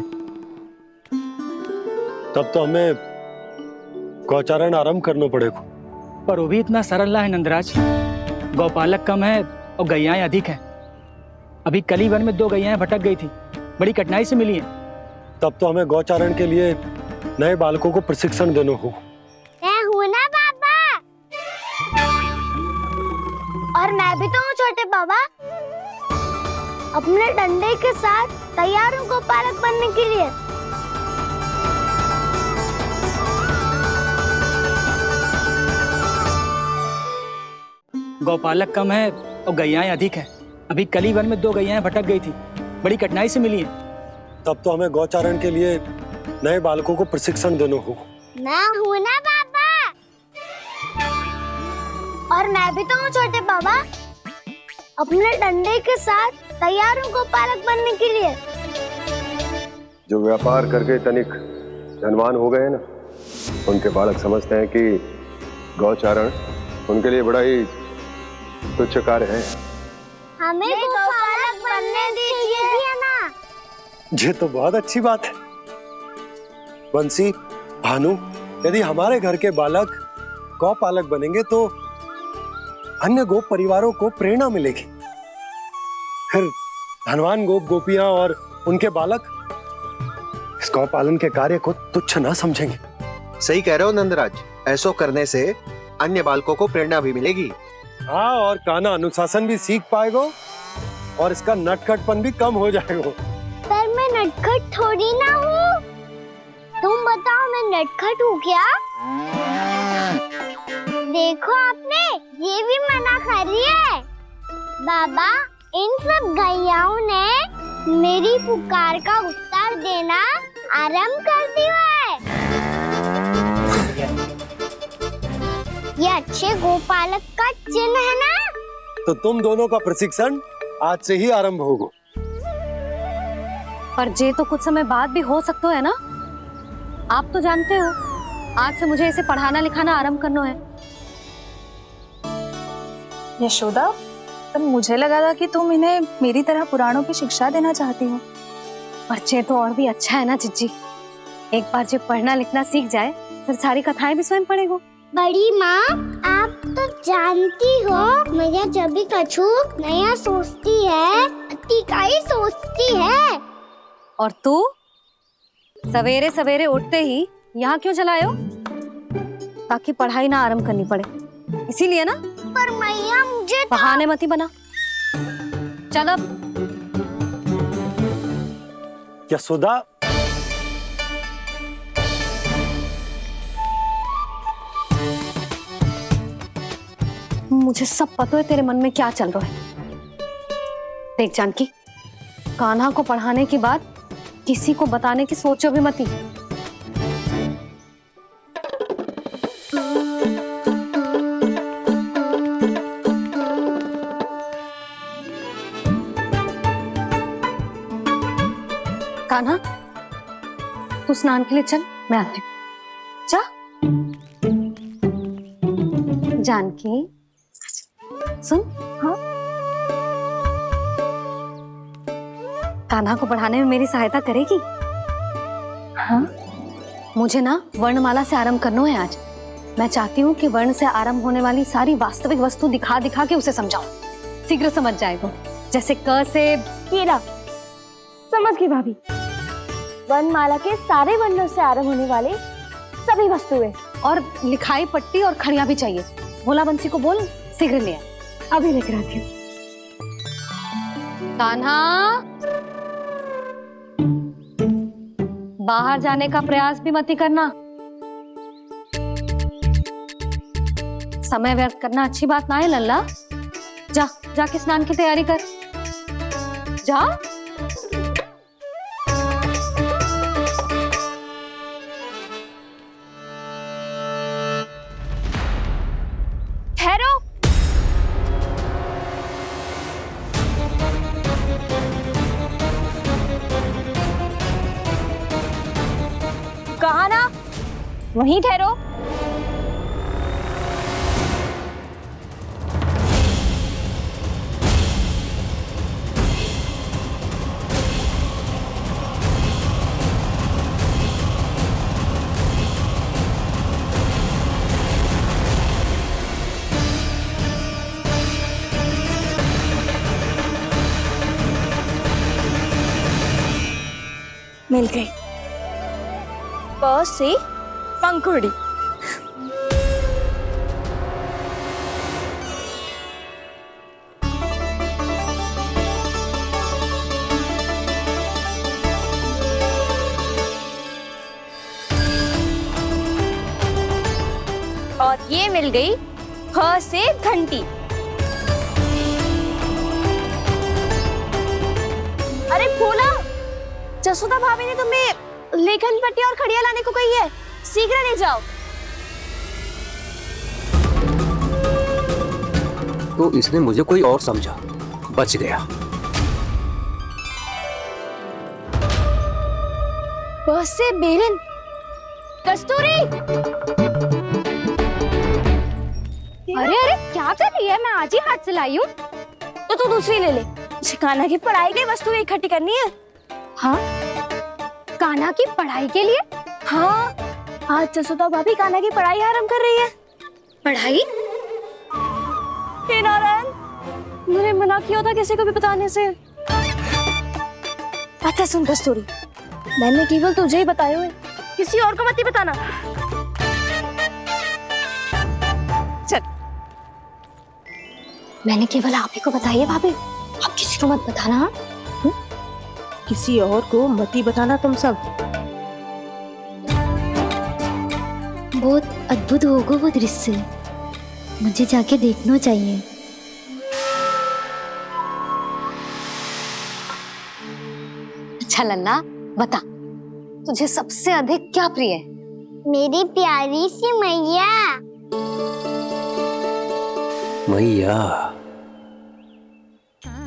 तब तो हमें गौचारण आरंभ करना पड़ेगा। पर वो भी इतना सरल ना है नंदराज। गौपालक कम है और गैयाएं अधिक हैं। अभी कली वन में 2 गैयाएं भटक गई थी, बड़ी कठिनाई से मिली हैं। तब तो हमें गौचारण के लिए नए बालकों को प्रशिक्षण देना होगा। मैं हूँ ना बाबा, और मैं भी तो हूँ छोटे बाबा। अपने डंडे के साथ तैयार हूँ गोपालक बनने के लिए। गौपालक कम है और गैयाएं अधिक हैं। अभी कली वन में 2 गैयाएं भटक गई थी, बड़ी कठिनाई से मिली हैं। तब तो हमें गौचारण के लिए नए बालकों को प्रशिक्षण देना होगा। मैं हूँ ना बाबा, और मैं भी तो हूँ छोटे बाबा। अपने डंडे के साथ तैयार हूँ गोपालक बनने के लिए। जो व्यापार करके तनिक धनवान हो गए ना, उनके बालक समझते हैं कि गौचारण उनके लिए बड़ा ही तुच्छ कार्य है। हमें गोपालक बनने दीजिए ना। ये तो बहुत अच्छी बात है। बंसी, भानु, यदि हमारे घर के बालक गौपालक बनेंगे तो अन्य गोप परिवारों को प्रेरणा मिलेगी। फिर धनवान गोप गोपियां और उनके बालक इस गौपालन के कार्य को तुच्छ ना समझेंगे। सही कह रहे हो नंदराज, ऐसा करने से अन्य बालकों को प्रेरणा भी मिलेगी। हाँ, और कान्हा अनुशासन भी सीख पाएगा और इसका नटखटपन भी कम हो जाएगा। पर मैं नटखट थोड़ी ना हूँ। तुम बताओ मैं नटखट हूँ क्या? देखो आपने ये भी मना कर रही है। बाबा, इन सब गैयाओं ने मेरी पुकार का उत्तर देना आरंभ कर दिया है। ये अच्छे गोपालक का चिन्ह है ना? तो तुम दोनों का प्रशिक्षण आज से ही आरंभ होगा। पर जे तो कुछ समय बाद भी हो सकता है ना। आप तो जानते हो, आज से मुझे इसे पढ़ाना लिखाना आरंभ करना है। यशोदा, तब मुझे लगा था कि तुम इन्हें मेरी तरह पुराणों की शिक्षा देना चाहती हो। पर जे तो और भी अच्छा है ना जिज्जी। एक बार जब पढ़ना लिखना सीख जाए, फिर सारी कथाएं भी स्वयं पढ़ेगो। बड़ी माँ, आप तो जानती हो मैया जब भी कछु नया सोचती है, अतिका ही सोचती है। और तू सवेरे सवेरे उठते ही यहाँ क्यों चलाए हो? ताकि पढ़ाई ना आरंभ करनी पड़े, इसीलिए ना। पर मैया मुझे बहाने मत ही बना। चल अब। यशोदा, मुझे सब पता है तेरे मन में क्या चल रहा है। देख जानकी, कान्हा को पढ़ाने के बाद किसी को बताने की सोचो भी मत ही। कान्हा, तू स्नान के लिए चल, मैं आती हूँ। जा। जानकी सुन। हाँ। कान्हा को पढ़ाने में मेरी सहायता करेगी? हाँ। मुझे ना वर्णमाला से आरंभ करना है आज। मैं चाहती हूँ कि वर्ण से आरंभ होने वाली सारी वास्तविक वस्तु दिखा दिखा के उसे समझाऊं। शीघ्र समझ जाएगा। जैसे क से कीड़ा। समझ गई भाभी। वर्णमाला के सारे वर्णों से आरंभ होने वाले सभी वस्तुएं और लिखाई पट्टी और खड़िया भी चाहिए। भोला बंसी को बोल शीघ्र ले आ। अभी लेकर आती हूँ। कान्हा, बाहर जाने का प्रयास भी मत ही करना। समय व्यर्थ करना अच्छी बात ना है लल्ला। जा जाके स्नान की तैयारी कर। जा। ठहरो। कहा ना, वहीं ठहरो। मिल गई। प से पंखुड़ी। और ये मिल गई ख से घंटी। अरे भोला, जसोदा भाभी ने तुम्हें लेखन पट्टी और खड़िया लाने को कही है, शीघ्र ले जाओ। तो इसने मुझे कोई और समझा, बच गया। बस से बेलन। कस्तूरी। अरे अरे क्या कर रही है? मैं आज ही हाथ से लाई हूँ। तो तू दूसरी ले ले। कान्हा की पढ़ाई के लिए वस्तु इकट्ठी करनी है। हाँ, कान्हा की पढ़ाई के लिए? हाँ, आज जसोदा भाभी कान्हा की पढ़ाई आरंभ कर रही है। पढ़ाई? हे नारायण, मैंने मना किया था किसी को भी बताने से। अच्छा सुन कस्तूरी, मैंने केवल तुझे ही बताए हुए, किसी और को मत ही बताना। चल। मैंने केवल आप ही को बताई है भाभी, आप किसी को मत बताना। किसी और को मत ही बताना तुम सब। बहुत अद्भुत होगा वो दृश्य, मुझे जाके देखना चाहिए। अच्छा लल्ला, बता तुझे सबसे अधिक क्या प्रिय है? मेरी प्यारी सी मैया। मैया।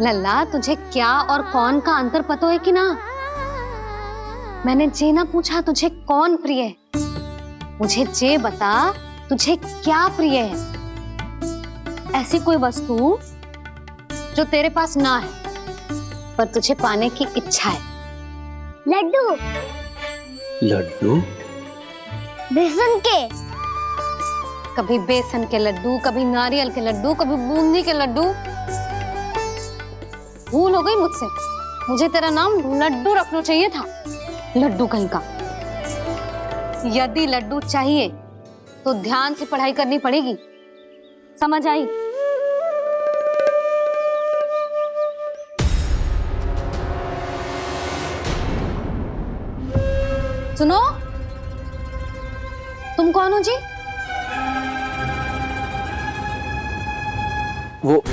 लल्ला, तुझे क्या और कौन का अंतर पता है कि ना? मैंने जे ना पूछा तुझे कौन प्रिय है, मुझे जे बता तुझे क्या प्रिय है। ऐसी कोई वस्तु जो तेरे पास ना है पर तुझे पाने की इच्छा है। लड्डू। लड्डू? बेसन के। कभी बेसन के लड्डू, कभी नारियल के लड्डू, कभी बूंदी के लड्डू। भूल हो गई मुझसे, मुझे तेरा नाम लड्डू रखना चाहिए था। लड्डू कहीं का। यदि लड्डू चाहिए तो ध्यान से पढ़ाई करनी पड़ेगी, समझ आई? सुनो, तुम कौन हो जी? वो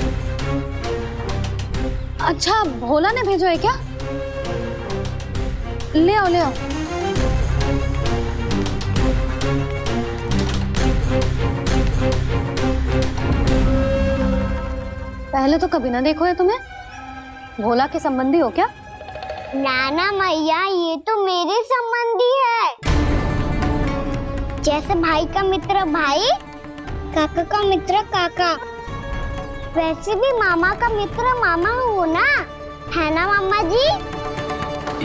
अच्छा, भोला ने भेजो है क्या? ले आओ ले आओ। पहले तो कभी ना देखो है तुम्हें। भोला के संबंधी हो क्या? नाना मैया, ये तो मेरे संबंधी है। जैसे भाई का मित्र भाई, काका का मित्र काका, वैसे भी मामा का मित्र मामा हो ना, है ना मामा जी?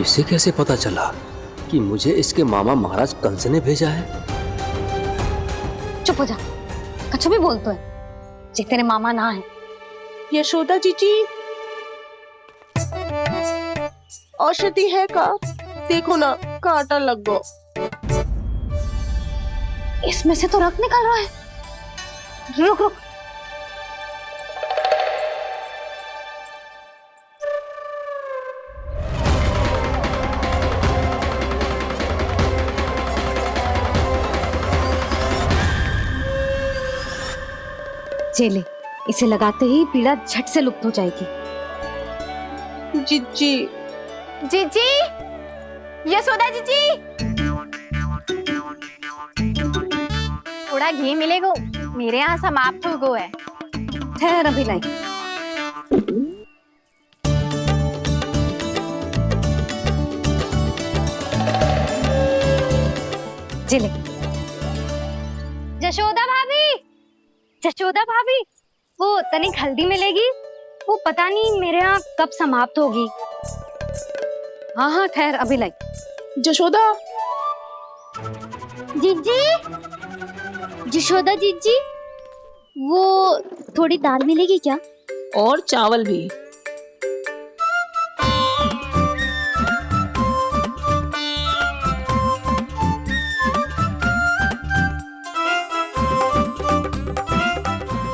इसे कैसे पता चला कि मुझे इसके मामा महाराज कंस ने भेजा है? चुप हो जा, कछु भी बोलते है जे तेरे मामा ना है। यशोदा जीजी, औषधि है का? देखो ना, कांटा लग गो। इसमें से तो रक्त निकल रहा है। रुक रुक, चले, इसे लगाते ही पीड़ा झट से लुप्त हो जाएगी। जीजी, जीजी, यशोदा जीजी, थोड़ा घी मिलेगा? मेरे यहाँ समाप्त हो गया है। ठहर अभी नहीं। जिले, जशोदा भाभी, जशोदा भाभी, वो तनिक हल्दी मिलेगी? वो पता नहीं मेरे यहाँ कब समाप्त होगी। हाँ हाँ ठहर अभी लाई। जशोदा, जीजी, जशोदा जीजी, वो थोड़ी दाल मिलेगी क्या? और चावल भी।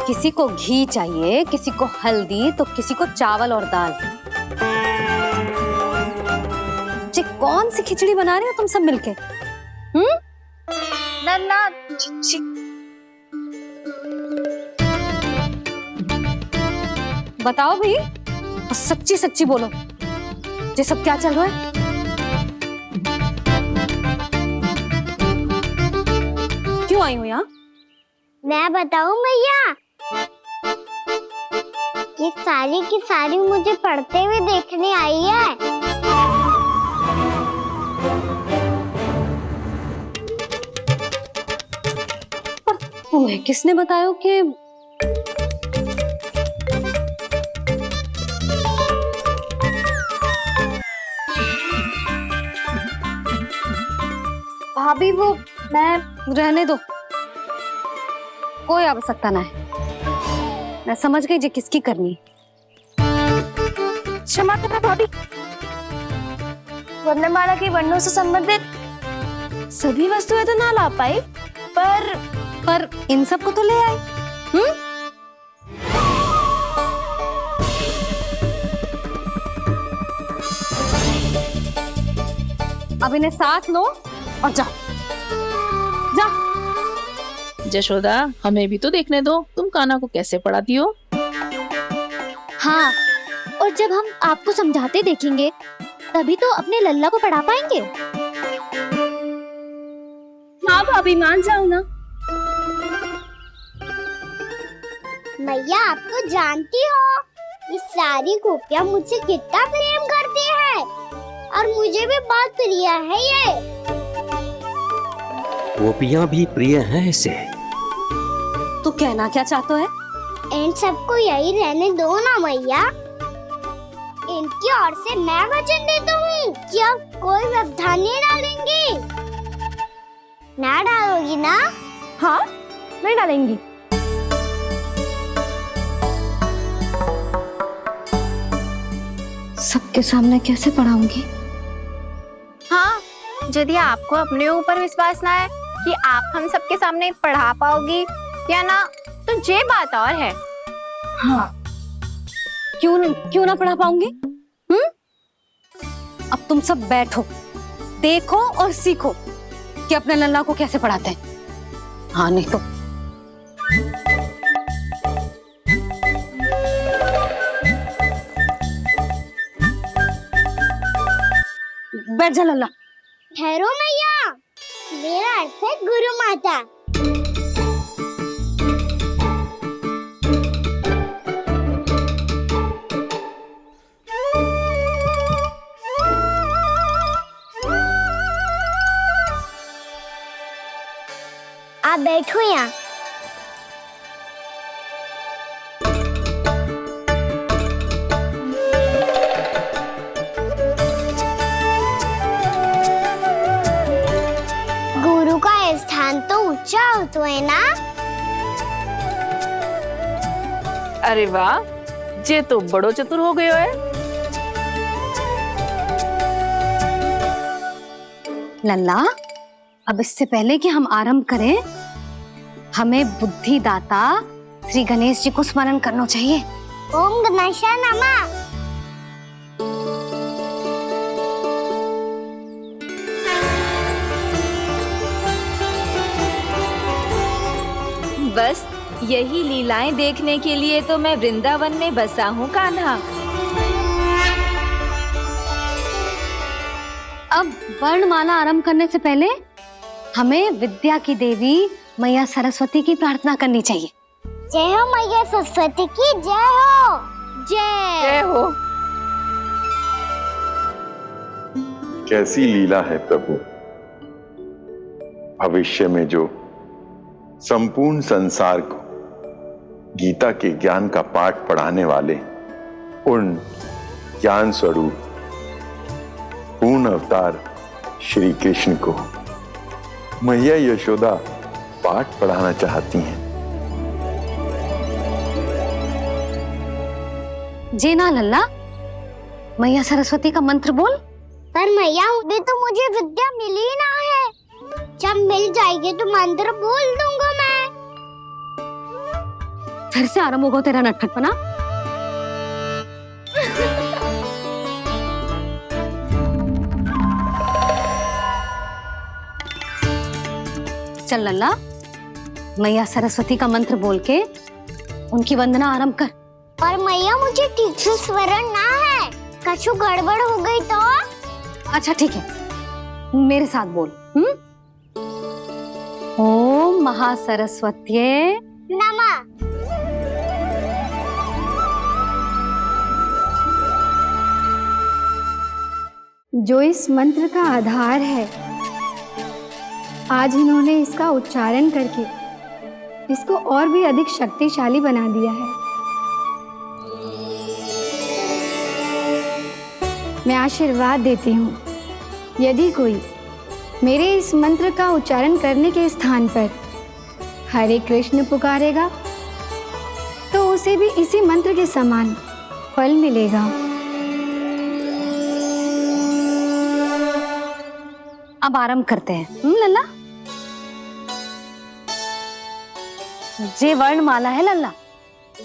किसी को घी चाहिए, किसी को हल्दी, तो किसी को चावल और दाल। जी कौन सी खिचड़ी बना रहे हो तुम सब मिलके? नन्ना, बताओ भाई, और सच्ची सच्ची बोलो, ये सब क्या चल रहा है? क्यों आई हो यहाँ? मैं बताऊं भैया, ये सारी की सारी मुझे पढ़ते हुए देखने आई है। तुम्हें किसने बताया कि भाभी? वो मैं रहने दो, कोई आवश्यकता ना है। मैं समझ गई जे किसकी करनी। क्षमा करना भाभी, वर्णमाला के वर्णों से संबंधित सभी वस्तुएं तो ना ला पाई, पर इन सब को तो ले आए। अब इन्हें साथ लो और जाओ। जा। जशोदा, हमें भी तो देखने दो, तुम कान्हा को कैसे पढ़ाती हो। हाँ, और जब हम आपको समझाते देखेंगे तभी तो अपने लल्ला को पढ़ा पाएंगे। हाँ भाभी, मान जाओ ना। मैया, आप तो जानती हो ये सारी गोपियां मुझसे कितना प्रेम करती है, और मुझे भी बहुत प्रिय है ये। गोपियां भी प्रिय हैं इसे। तू कहना क्या चाहता है? इन सबको यही रहने दो ना मैया। इनकी ओर से मैं वचन देता हूँ कि अब कोई व्यवधान नहीं डालेंगी। ना डालोगी ना? हाँ, मैं डालेंगी। सबके सामने कैसे पढ़ाऊंगी? हाँ, यदि आपको अपने ऊपर विश्वास ना है कि आप हम सबके सामने पढ़ा पाओगी या ना, तो ये बात और है। हाँ, क्यों ना पढ़ा पाऊंगी? अब तुम सब बैठो, देखो और सीखो कि अपने लल्ला को कैसे पढ़ाते हैं। हाँ, नहीं तो बैठ जा लल्ला। ठहरो मैया, मेरा अर्थ है गुरु माता। बच्चा हो तो है ना? अरे वाह, जे तो बड़ो चतुर हो गयो है। लल्ला, अब इससे पहले कि हम आरंभ करें, हमें बुद्धि दाता श्री गणेश जी को स्मरण करना चाहिए। ओम गणेशाय नमः। बस यही लीलाएं देखने के लिए तो मैं वृंदावन में बसा हूँ कान्हा। अब वर्णमाला आरंभ करने से पहले हमें विद्या की देवी मैया सरस्वती की प्रार्थना करनी चाहिए। जय हो मैया सरस्वती की जय हो। जय हो। कैसी लीला है प्रभु। भविष्य में जो संपूर्ण संसार को गीता के ज्ञान का पाठ पढ़ाने वाले उन ज्ञान स्वरूप पूर्ण अवतार श्री कृष्ण को मैया यशोदा पाठ पढ़ाना चाहती हैं। जी ना लल्ला, मैया सरस्वती का मंत्र बोल। पर मैया अभी तो मुझे विद्या मिली ना है। जब मिल जाएगी तो मंत्र बोल दूंगा मैं। फिर से आरंभ होगा तेरा नटखटपना। चल लल्ला, मैया सरस्वती का मंत्र बोल के उनकी वंदना आरंभ कर। पर मैया मुझे ठीक से स्मरण ना है, कछु गड़बड़ हो गई तो? अच्छा ठीक है, मेरे साथ बोल। ओम महासरस्वत्ये नमः। जो इस मंत्र का आधार है, आज इन्होंने इसका उच्चारण करके इसको और भी अधिक शक्तिशाली बना दिया है। मैं आशीर्वाद देती हूँ, यदि कोई मेरे इस मंत्र का उच्चारण करने के स्थान पर हरे कृष्ण पुकारेगा तो उसे भी इसी मंत्र के समान फल मिलेगा। अब आरंभ करते हैं। लल्ला, जे वर्णमाला है लल्ला,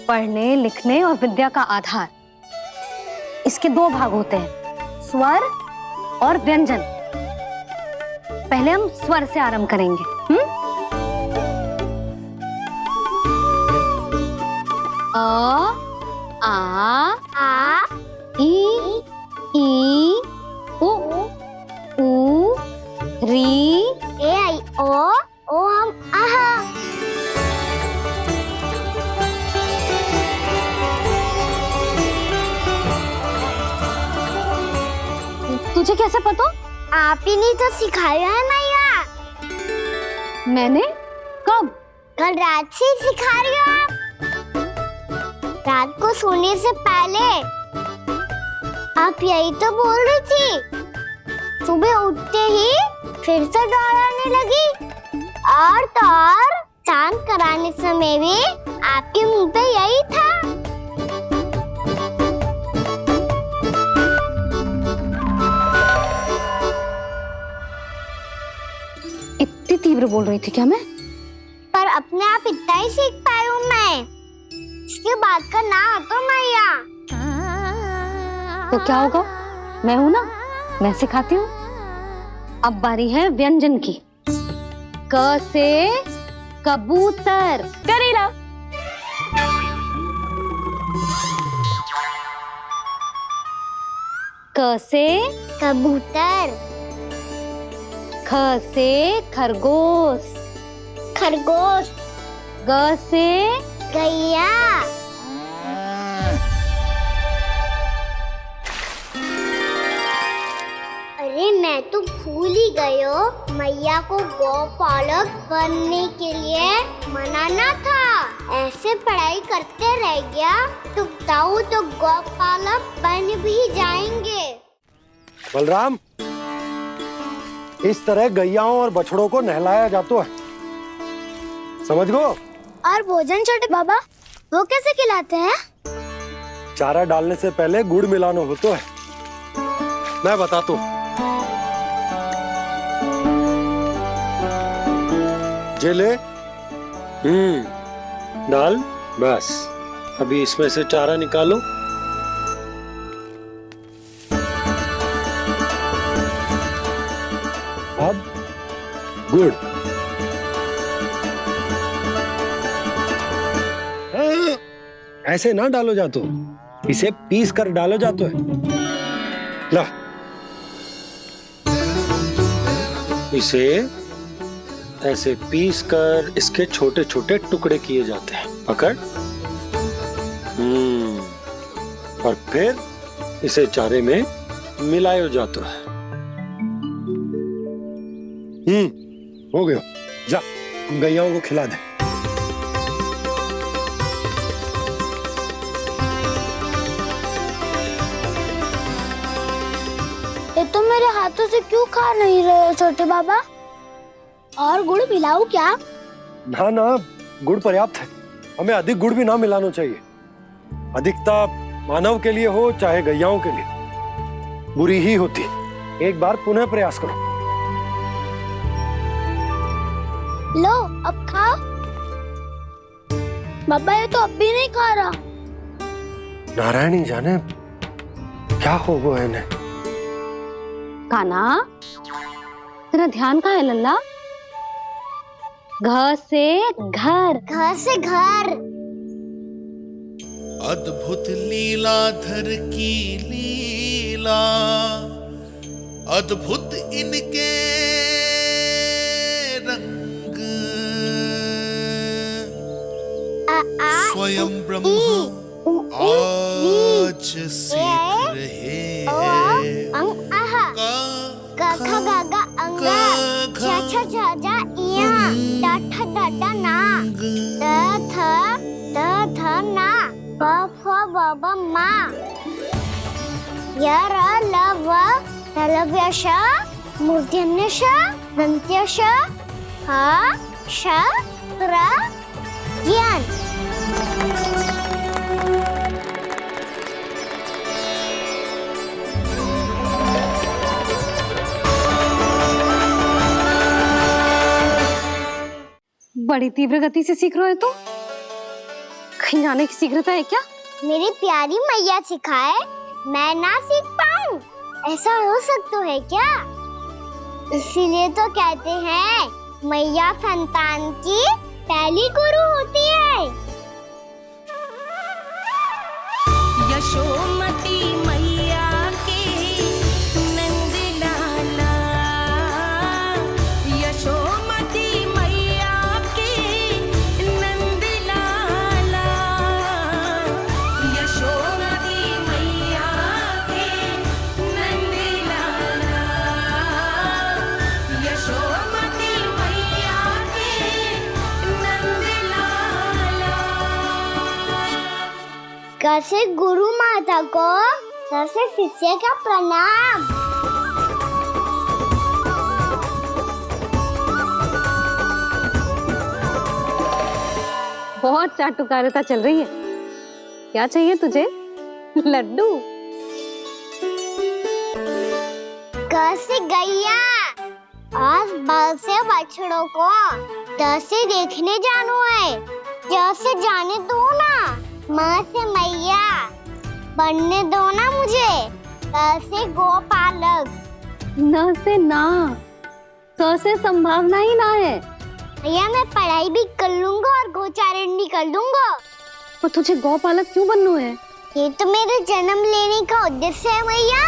पढ़ने लिखने और विद्या का आधार। इसके दो भाग होते हैं, स्वर और व्यंजन। पहले हम स्वर से आरंभ करेंगे। अ, आ, ई, उ, री, ए आई ओ हम आहा। तुझे कैसे पता? आप ही ने तो सिखाया है मैया। मैंने? कब? कल रात से सिखा रही हो आप। रात को सोने से पहले आप यही तो बोल रही थी। सुबह उठते ही फिर से दोहराने लगी, और तो और स्नान कराने समय भी आपके मुंह पे यही था। इतनी तीव्र बोल रही थी क्या मैं? पर अपने आप इतना ही सीख पाई हूँ मैं। इसके बाद का ना तो मैया। तो क्या होगा? मैं हूं ना, मैं सिखाती हूँ। अब बारी है व्यंजन की। क से कबूतर। करेला। क से कबूतर। ख से खरगोश। खरगोश। ग से गैया। अरे मैं तो भूल ही गई हो, मैया को गौपालक बनने के लिए मनाना था। ऐसे पढ़ाई करते रह गया तो ताऊ तो गौपालक बन भी जाएंगे। बलराम, इस तरह गैयाओं और बछड़ों को नहलाया जाता है। समझ गो? और भोजन छोटे बाबा वो कैसे खिलाते हैं? चारा डालने से पहले गुड़ मिलाना होता है। मैं बताता हूँ। जे ले। डाल। बस अभी इसमें से चारा निकालो। अब गुड़। ऐसे ना डालो जातो, इसे पीस कर डालो जातो है। ला, इसे ऐसे पीस कर इसके छोटे छोटे टुकड़े किए जाते हैं। पकड़। और फिर इसे चारे में मिलायो जातो है। हो गया। जा गैयाओं को खिला दे। ये तो मेरे हाथों से क्यों खा नहीं रहे छोटे बाबा? और गुड़ मिलाऊं क्या? ना ना, गुड़ पर्याप्त है। हमें अधिक गुड़ भी ना मिलाना चाहिए। अधिकता मानव के लिए हो चाहे गैयाओं के लिए बुरी ही होती। एक बार पुनः प्रयास करो। लो अब खाओ। बाबा ये तो अब भी नहीं खा रहा। नारायणी जाने क्या हो गया इन्हें। कान्हा, तेरा ध्यान कहाँ है लल्ला? घर से घर। घर से घर। अद्भुत लीलाधर की लीला, अद्भुत इनके रंग, स्वयं ब्रह्मा आज सीख रहे हैं। गा गा गा अंगा, छा छा छा जा इया, डा डा ना, ध ना, प फ ब ब मा, य र ल व तलव्य श, मूर्धन्य श, दन्त्य श, ह श र ज्ञान। बड़ी तीव्र गति से सीख रहे हो तुम। कहीं जाने की शीघ्रता है क्या? मेरी प्यारी मैया सिखाए, मैं ना सीख पाऊं, ऐसा हो सकता है क्या? इसीलिए तो कहते हैं मैया संतान की पहली गुरु होती है। यशोमती मैया के नंद लाला, यशोमती मैया के नंद लाला, यशोमती मैया के नंद लाला, यशोमती मैया के नंद लाला। कैसे गुरु माता को सबसे शिष्य का प्रणाम। बहुत चाटुकारिता चल रही है। क्या चाहिए तुझे? लड्डू? कैसे गैया आज बल से बछड़ों को कैसे देखने जानो है, जैसे जाने दो ना, माँ से मैया बनने दो ना मुझे। कैसे गोपालक। न से ना, स से संभावना ही ना है। भैया मैं पढ़ाई भी कर लूंगा और गोचारण भी कर दूंगा। तो तुझे गौपालक क्यों बनना है? ये तो मेरे जन्म लेने का उद्देश्य है मैया।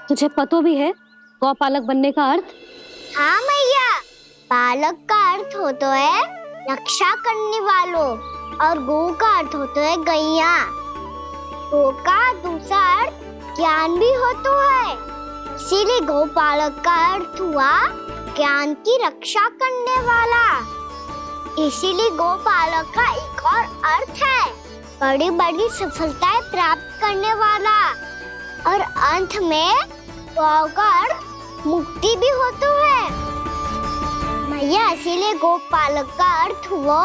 तुझे पता भी है गौपालक बनने का अर्थ? हाँ मैया, पालक का अर्थ होता है रक्षा करने वालों और गौ का अर्थ होता है गैया। गौ का दूसरा अर्थ ज्ञान भी होता है, इसीलिए गौपालक का अर्थ हुआ ज्ञान की रक्षा करने वाला। इसीलिए गौपालक का एक और अर्थ है बड़ी बड़ी सफलताएं प्राप्त करने वाला। और अंत में गौकर मुक्ति भी होती है। मैया इसीलिए गोपालक का अर्थ हुआ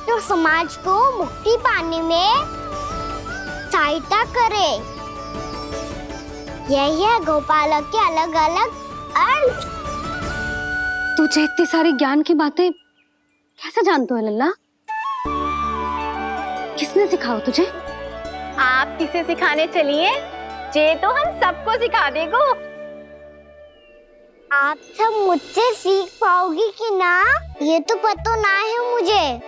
जो समाज को मुक्ति पाने में सहायता करे। यही है गोपालक के अलग अलग अर्थ। तुझे इतनी सारी ज्ञान की बातें कैसे जानते हो लल्ला? किसने सिखाओ तुझे? आप किसे सिखाने चलिए, जे तो हम सबको सिखा देगो। आप सब मुझसे सीख पाओगी कि ना ये तो पता ना है मुझे,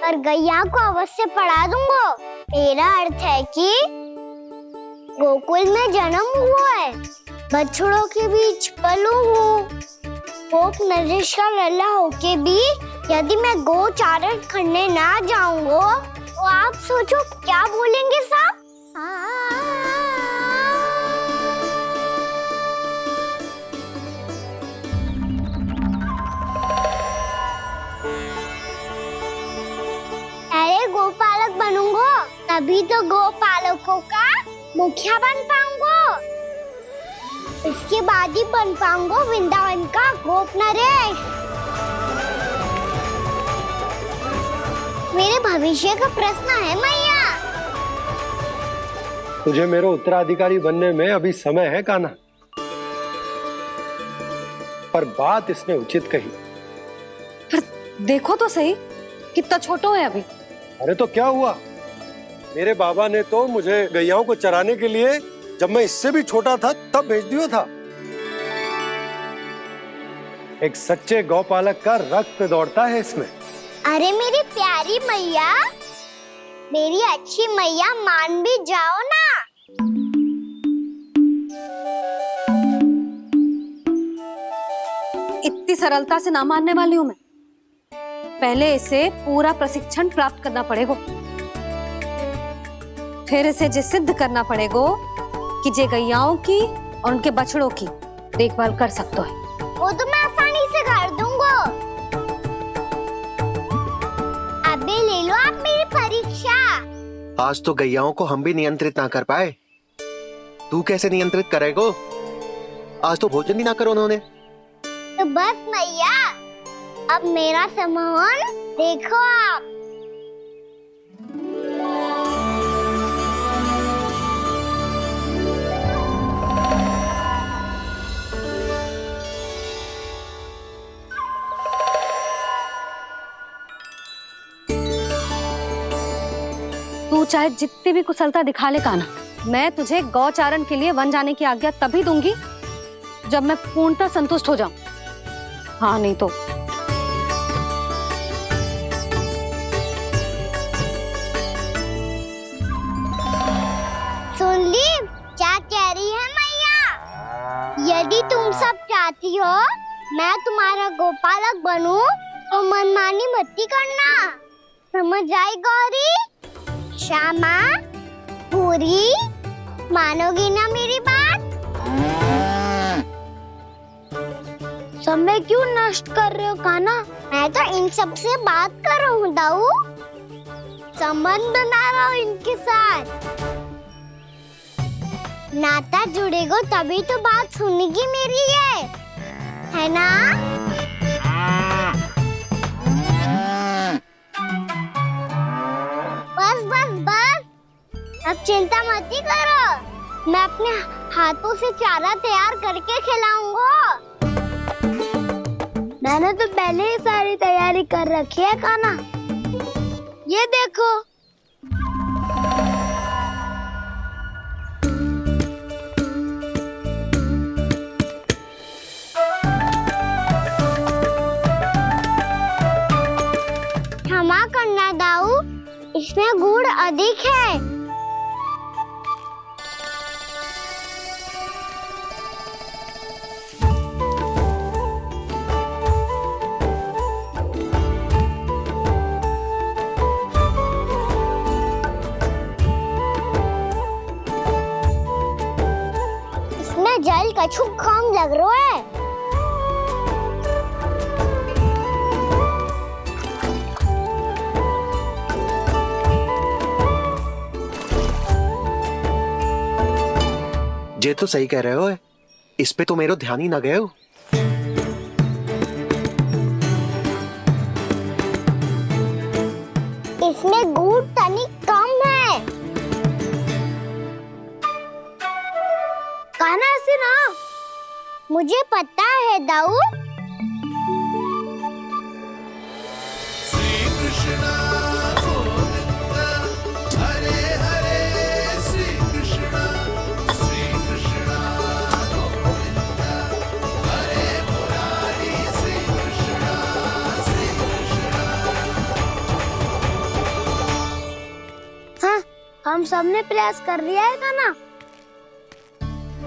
पर गैया को अवश्य पढ़ा दूंगा। मेरा अर्थ है कि गोकुल में जन्म हुआ है, बछड़ों के बीच पलू हूँ, गोप नरेश का लल्ला होके भी यदि मैं गोचारण करने ना जाऊंगा तो आप सोचो क्या बोलेंगे साहब? अरे गोपालक बनूंगा तभी तो गोपालकों का मुखिया बन पाऊंगा। इसके बाद ही बन पाऊंगा वृंदावन का गोप नरेश। मेरे भविष्य का प्रश्न है मैया। तुझे मेरे उत्तराधिकारी बनने में अभी समय है कान्हा, पर बात इसने उचित कही। पर देखो तो सही, कितना छोटो है अभी। अरे तो क्या हुआ, मेरे बाबा ने तो मुझे गैयाओं को चराने के लिए जब मैं इससे भी छोटा था तब भेज दिया था। एक सच्चे गौपालक का रक्त दौड़ता है इसमें। अरे मेरी प्यारी मैया, मेरी अच्छी मैया, मान भी जाओ ना। इतनी सरलता से ना मानने वाली हूं मैं। पहले इसे पूरा प्रशिक्षण प्राप्त करना पड़ेगा, फिर इसे ये सिद्ध करना पड़ेगा कि जे गैयाओं की और उनके बछड़ों की देखभाल कर सकता है। वो तो मैं आसानी से कर दूंगा। अबे ले लो आप मेरी परीक्षा। आज तो गैयाओं को हम भी नियंत्रित ना कर पाए, तू कैसे नियंत्रित करेगो? आज तो भोजन ही ना करो उन्होंने। तो बस मैया, अब मेरा सम्मान देखो आप। तू चाहे जितनी भी कुशलता दिखा ले कान्हा, मैं तुझे गौचारण के लिए वन जाने की आज्ञा तभी दूंगी जब मैं पूर्णतः संतुष्ट हो जाऊं। हाँ नहीं तो सुन ली क्या कह रही है मैया? यदि तुम सब चाहती हो मैं तुम्हारा गोपालक बनूं तो मनमानी मत करना, समझ आई गौरी? श्यामा, पूरी, मानोगी ना मेरी बात? समय क्यों नष्ट कर रहे हो कान्हा? मैं तो इन सब से बात कर रहा हूँ दाऊ, संबंध बना रहा हूँ इनके साथ। नाता जुड़ेगा तभी तो बात सुनेगी मेरी है ना? बस बस बस, अब चिंता मत ही करो, मैं अपने हाथों से चारा तैयार करके खिलाऊंगा। मैंने तो पहले ही सारी तैयारी कर रखी है कान्हा, ये देखो। क्षमा करना दाऊ, इसमें गुड़ अधिक है। इसमें जल कछु कम लग रहा है। जे तो सही कह रहे हो, इस पे तो मेरो ध्यान ही ना गए हो। इसमें गुड़ तनिक कम है। कहना ऐसे ना। मुझे पता है दाऊ। हाँ, हम सबने प्रयास कर दिया है खाना।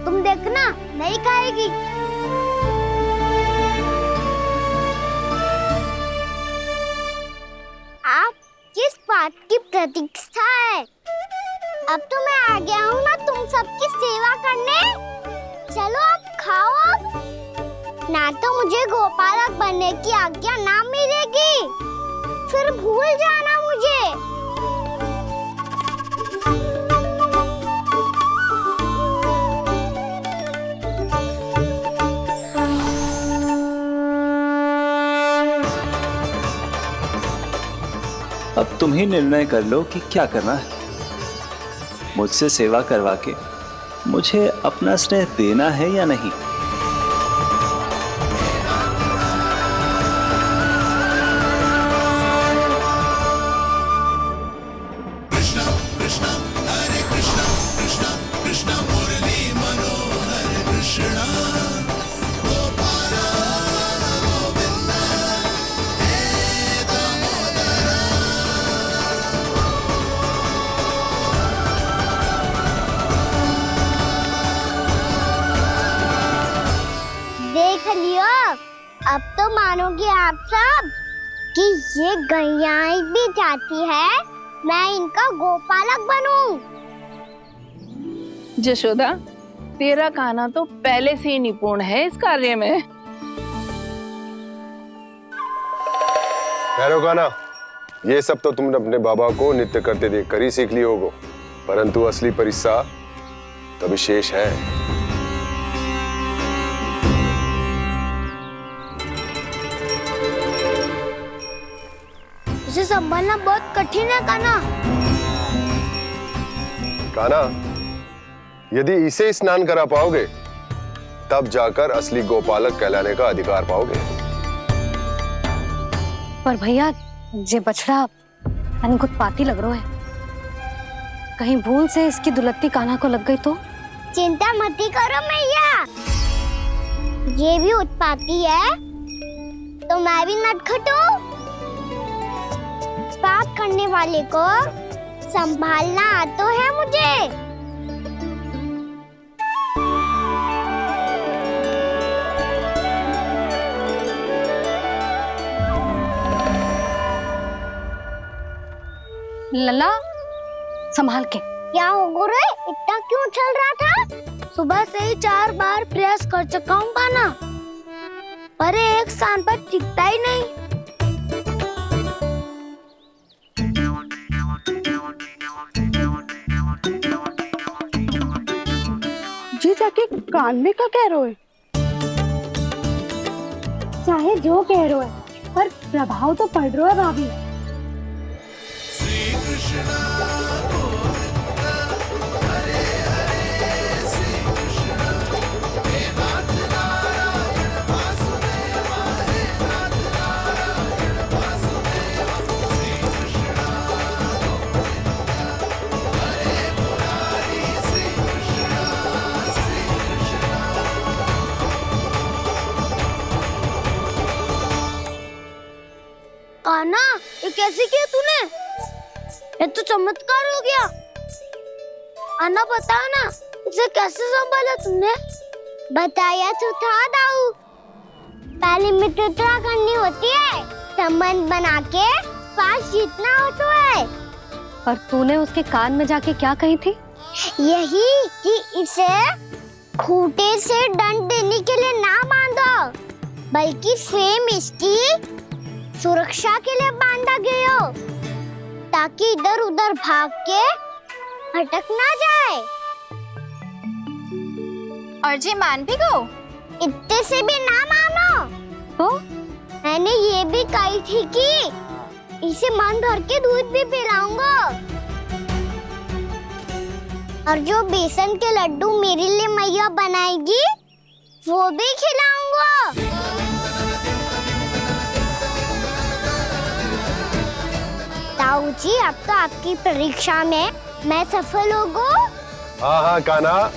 तुम देखना नहीं खाएगी। आप किस बात की प्रतीक्षा है? अब तो मैं आ गया हूँ ना तुम सबकी सेवा करने। चलो अब खाओ अब। ना तो मुझे गोपालक बनने की आज्ञा ना मिलेगी, फिर भूल जाना मुझे। अब तुम ही निर्णय कर लो कि क्या करना है। मुझसे सेवा करवा के मुझे अपना स्नेह देना है या नहीं। देख लियो, अब तो मानोगे आप सब कि ये गैयाएं भी चाहती है मैं इनका गोपालक बनूं। जशोदा, तेरा कान्हा तो पहले से ही निपुण है इस कार्य में। ठहरो कान्हा, ये सब तो तुमने अपने बाबा को नित्य करते देख कर ही सीख ली होगो, परंतु असली परिस्सा तो विशेष है। इसे संभालना बहुत कठिन है कान्हा। कान्हा, यदि इसे स्नान करा पाओगे तब जाकर असली गोपालक कहलाने का अधिकार पाओगे। पर भैया, ये बछड़ा यानी उत्पाती लग रहा है। कहीं भूल से इसकी दुलत्ती कान्हा को लग गई तो? चिंता मत करो मैया, ये भी उत्पाती है तो मैं भी नटखट हूँ। बात करने वाले को संभालना आता है मुझे। लला, संभाल के। क्या हो गुरु, इतना क्यों चल रहा था? सुबह से ही 4 बार प्रयास कर चुका हूँ कान्हा, पर एक स्थान पर टिकता ही नहीं। जी जाके कान में का कह रहे हो? चाहे जो कह रहे है, पर प्रभाव तो पड़ रहा है भाभी। कान्हा, ये कैसे किया तूने? ये तो चमत्कार हो गया। अन्ना बताओ ना, इसे कैसे संभाला तुमने? बताया तो था दाऊ, पहले मित्रता करनी होती है, संबंध बना के पास जीतना होता है। पर तूने उसके कान में जाके क्या कही थी? यही कि इसे खूंटे से दंड देने के लिए ना बांधो, बल्कि फ्रेम इसकी सुरक्षा के लिए बांधा गया हो, ताकि इधर उधर भाग के भटक ना जाए। और जी मान भी गो? इतने से भी ना मानो तो मैंने ये भी कही थी कि इसे मन भर के दूध भी पिलाऊंगा और जो बेसन के लड्डू मेरे लिए मैया बनाएगी वो भी खिलाऊंगा। ताऊ जी, अब तो आपकी परीक्षा में मैं सफल होगा। हाँ हाँ कान्हा,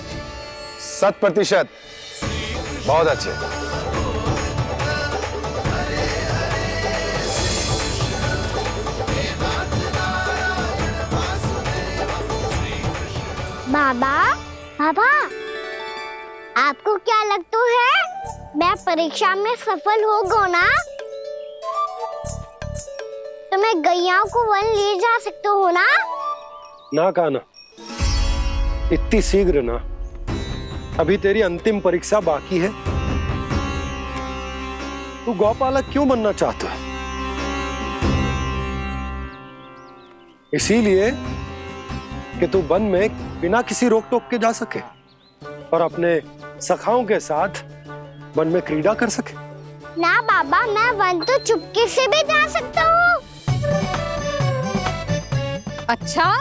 100%। बहुत अच्छे। बाबा, बाबा, आपको क्या लगता है मैं परीक्षा में सफल होगा ना? तो मैं गैया को वन ले जा सकता हूँ ना? ना कान्हा, इतनी शीघ्र ना। अभी तेरी अंतिम परीक्षा बाकी है। तू गौपालक क्यों बनना चाहता है? इसीलिए कि तू वन में बिना किसी रोक टोक के जा सके और अपने सखाओं के साथ वन में क्रीड़ा कर सके। ना बाबा, मैं वन तो चुपके से भी जा सकता हूँ। अच्छा?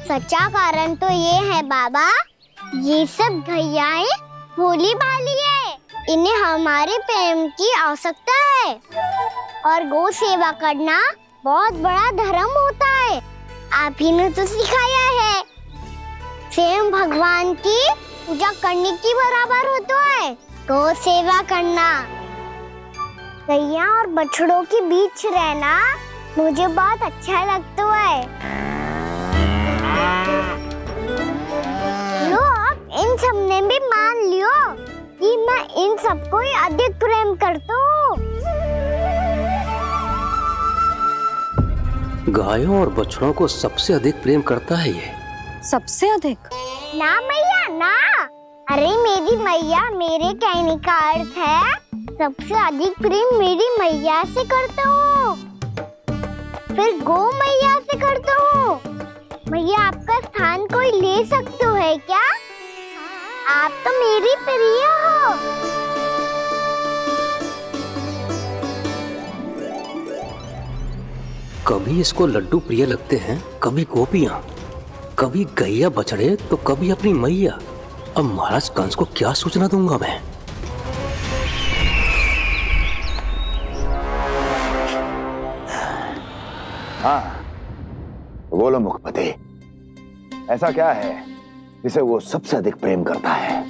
सच्चा कारण तो ये है बाबा, ये सब भैयाएं भोली भाली है, इन्हें हमारे प्रेम की आवश्यकता है और गौ सेवा करना बहुत बड़ा धर्म होता है। आप ही ने तो सिखाया है, स्वयं भगवान की पूजा करने की बराबर होता है गौ सेवा करना। गैया और बछड़ों के बीच रहना मुझे बहुत अच्छा लगता है। लो, अब इन सब ने भी मान लियो कि मैं इन सबको ही अधिक प्रेम करता हूँ। गायों और बछड़ों को सबसे अधिक प्रेम करता है ये। सबसे अधिक? ना मैया ना, अरे मेरी मैया, मेरे कहने का अर्थ है सबसे अधिक प्रेम मेरी मैया से करता हूँ, फिर गौ मैया से करता हूँ। मैया, आपका स्थान कोई ले सकते है क्या? आप तो मेरी प्रिय हो। कभी इसको लड्डू प्रिय लगते हैं, कभी गोपियां, कभी गैया बछड़े, तो कभी अपनी मैया। अब महाराज कंस को क्या सूचना दूंगा मैं? हाँ, बोलो मुखपति, ऐसा क्या है जिसे वो सबसे अधिक प्रेम करता है?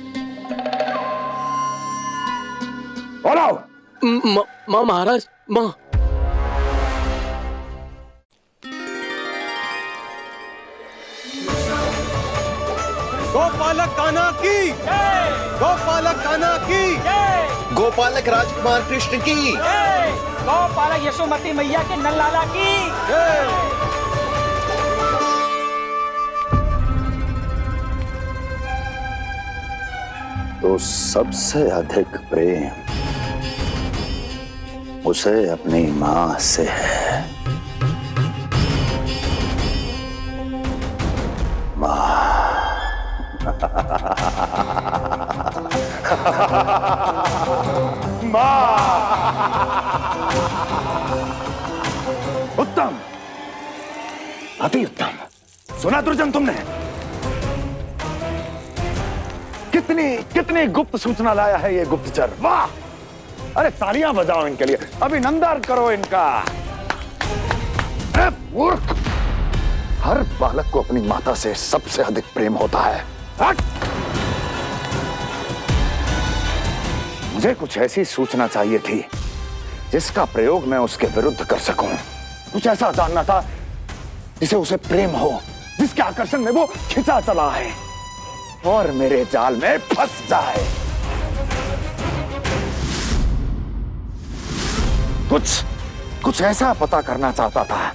बोलो। माँ महाराज, माँ। गोपालक कान्हा की, गोपालक कान्हा की, गोपालक राजकुमार कृष्ण की, गोपालक यशोमती मैया के नललाला की। तो सबसे अधिक प्रेम उसे अपनी माँ से है। माँ। उत्तम, अति उत्तम। सुना दुर्जन तुमने? कितनी कितनी गुप्त सूचना लाया है ये गुप्तचर। वाह! अरे तालियां बजाओ इनके लिए, अभिनंदन करो इनका। मूर्ख! हर बालक को अपनी माता से सबसे अधिक प्रेम होता है। मुझे कुछ ऐसी सूचना चाहिए थी जिसका प्रयोग मैं उसके विरुद्ध कर सकूं। कुछ ऐसा जानना था जिसे उसे प्रेम हो, जिसके आकर्षण में वो खिंचा चला है और मेरे जाल में फंस जाए। कुछ ऐसा पता करना चाहता था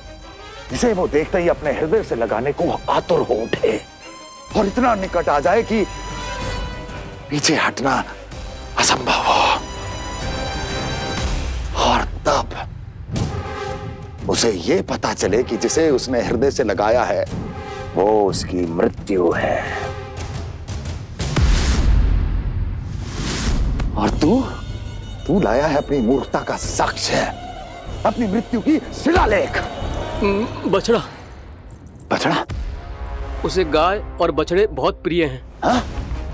जिसे वो देखते ही अपने हृदय से लगाने को आतुर हो उठे और इतना निकट आ जाए कि पीछे हटना असंभव हो। और तब उसे ये पता चले कि जिसे उसने हृदय से लगाया है वो उसकी मृत्यु है। और तू लाया है अपनी मूर्खता का साक्ष्य, अपनी मृत्यु की शिलालेख। बछड़ा। बछड़ा? उसे गाय और बछड़े बहुत प्रिय हैं। हाँ?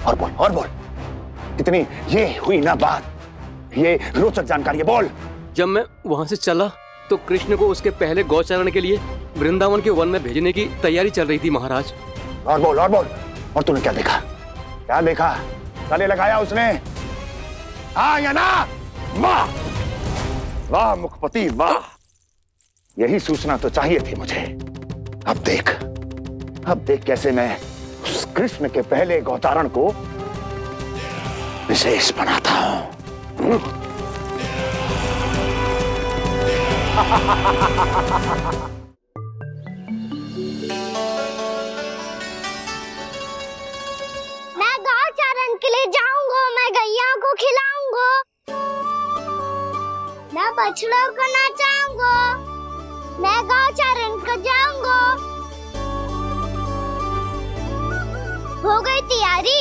और बोल कितनी ये हुई ना बात, ये रोचक जानकारी है, बोल। जब मैं वहां से चला तो कृष्ण को उसके पहले गौचारण के लिए वृंदावन के वन में भेजने की तैयारी चल रही थी महाराज। और बोल। और तूने क्या देखा? गले लगाया उसने? हाँ या ना? वाह मुखपति वाह, यही सूचना तो चाहिए थी मुझे। अब देख कैसे मैं उस कृष्ण के पहले गौतारण को विशेष बनाता हूं। मैं गौचारण के लिए जाऊंगा, मैं गैया को खिलाऊंगा, मैं बछड़ों को नचाऊंगा, मैं गौचारण को जाऊंगा। हो गई तैयारी,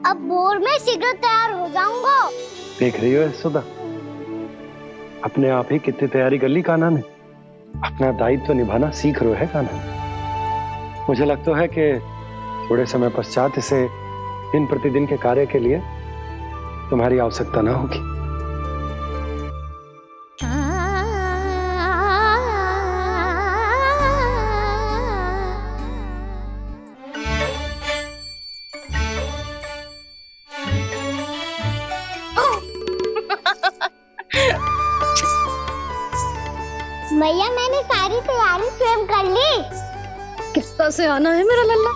अब भोर में शीघ्र तैयार हो जाऊंगा। देख रही हो सुधा, अपने आप ही कितनी तैयारी कर ली कान्हा ने। अपना दायित्व निभाना सीख रहे है कान्हा। मुझे लगता है कि थोड़े समय पश्चात इसे दिन प्रतिदिन के कार्य के लिए तुम्हारी आवश्यकता ना होगी। मैया मैंने सारी तैयारी स्वयं कर ली। कितना से आना है मेरा लल्ला?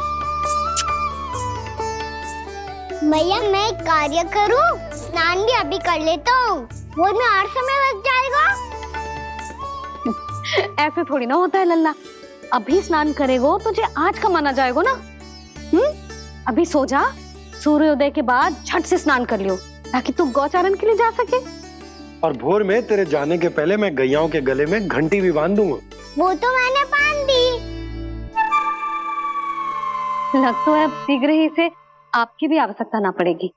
मैया मैं एक कार्य करूं, स्नान भी अभी कर लेता हूँ, वो में और समय लग जाएगा। ऐसे थोड़ी ना होता है लल्ला, अभी स्नान करेगो तुझे आज का माना जाएगा ना। अभी सो जा, सूर्योदय के बाद झट से स्नान कर लियो ताकि तू गौचारण के लिए जा सके। और भोर में तेरे जाने के पहले मैं गैयाओं के गले में घंटी भी बांध दूंगा। वो तो मैंने बांध दी। लग तो है अब शीघ्र ही से आपकी भी आवश्यकता ना पड़ेगी।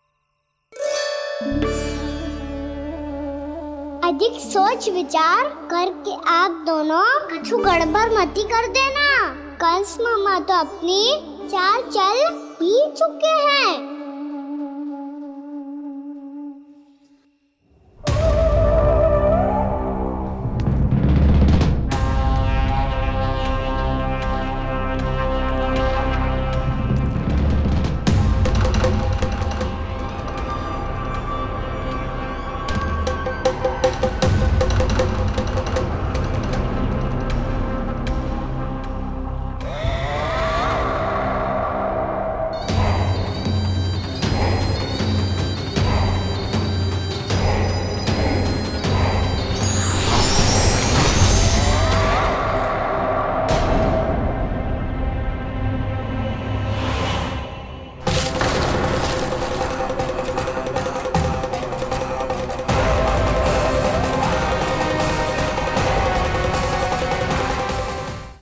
अधिक सोच विचार करके आप दोनों कछु गड़बड़ मती कर देना। कंस मामा तो अपनी चाल चल ही चुके हैं।